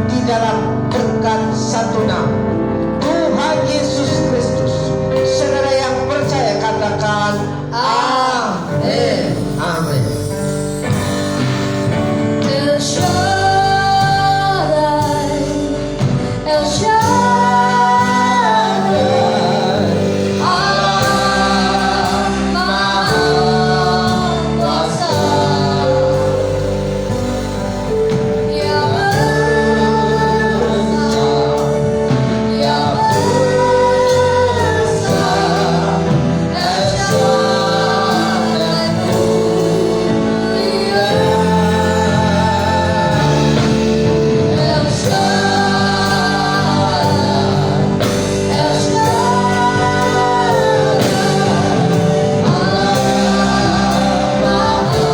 di dalam berkat satu nama Tuhan Yesus Kristus. Saudara yang percaya katakan amin. Amin. El Shaddai, El Shaddai, Allah Maha Kuasa, Ya besar, Ya besar, El Shaddai mulia, El Shaddai, El Shaddai, Allah Maha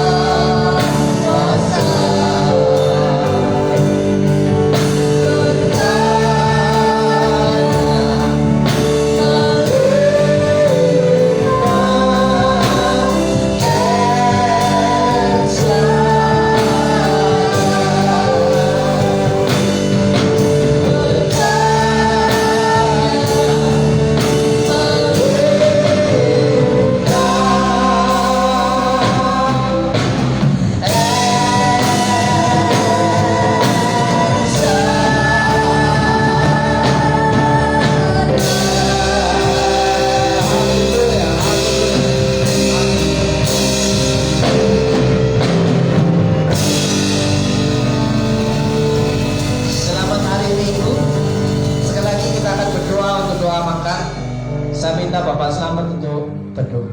Kuasa. Selamat hari Minggu. Sekali lagi kita akan berdoa untuk doa makan. Saya minta Bapak Selamat untuk berdoa.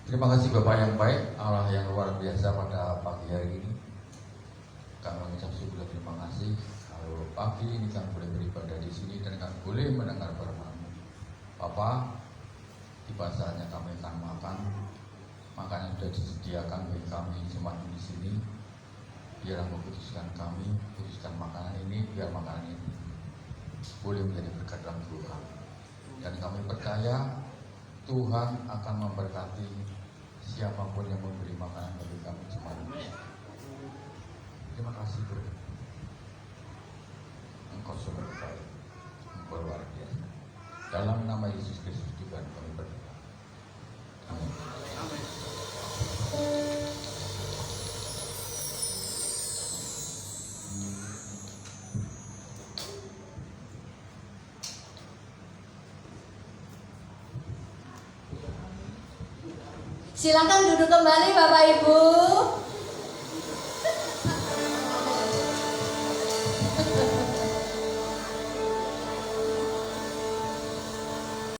Terima kasih Bapak yang baik, Allah yang luar biasa pada pagi hari ini. Kami mengucap syukur dan terima kasih kalau pagi ini kami boleh beribadah di sini dan kami boleh mendengar firman-Mu. Bapak, tiba saatnya kami akan makan makanan yang sudah disediakan bagi kami jemaat di sini. Biarlah Engkau putuskan kami, putuskan makanan ini, biar makanan ini boleh menjadi berkat dalam hidup kami. Dan kami percaya Tuhan akan memberkati siapapun yang memberi makanan bagi kami jemaat ini. Terima kasih Tuhan. Engkau sungguh baik, Engkau luar biasa. Dalam nama Yesus Kristus Tuhan kami berdoa. Amin. Silakan duduk kembali Bapak Ibu.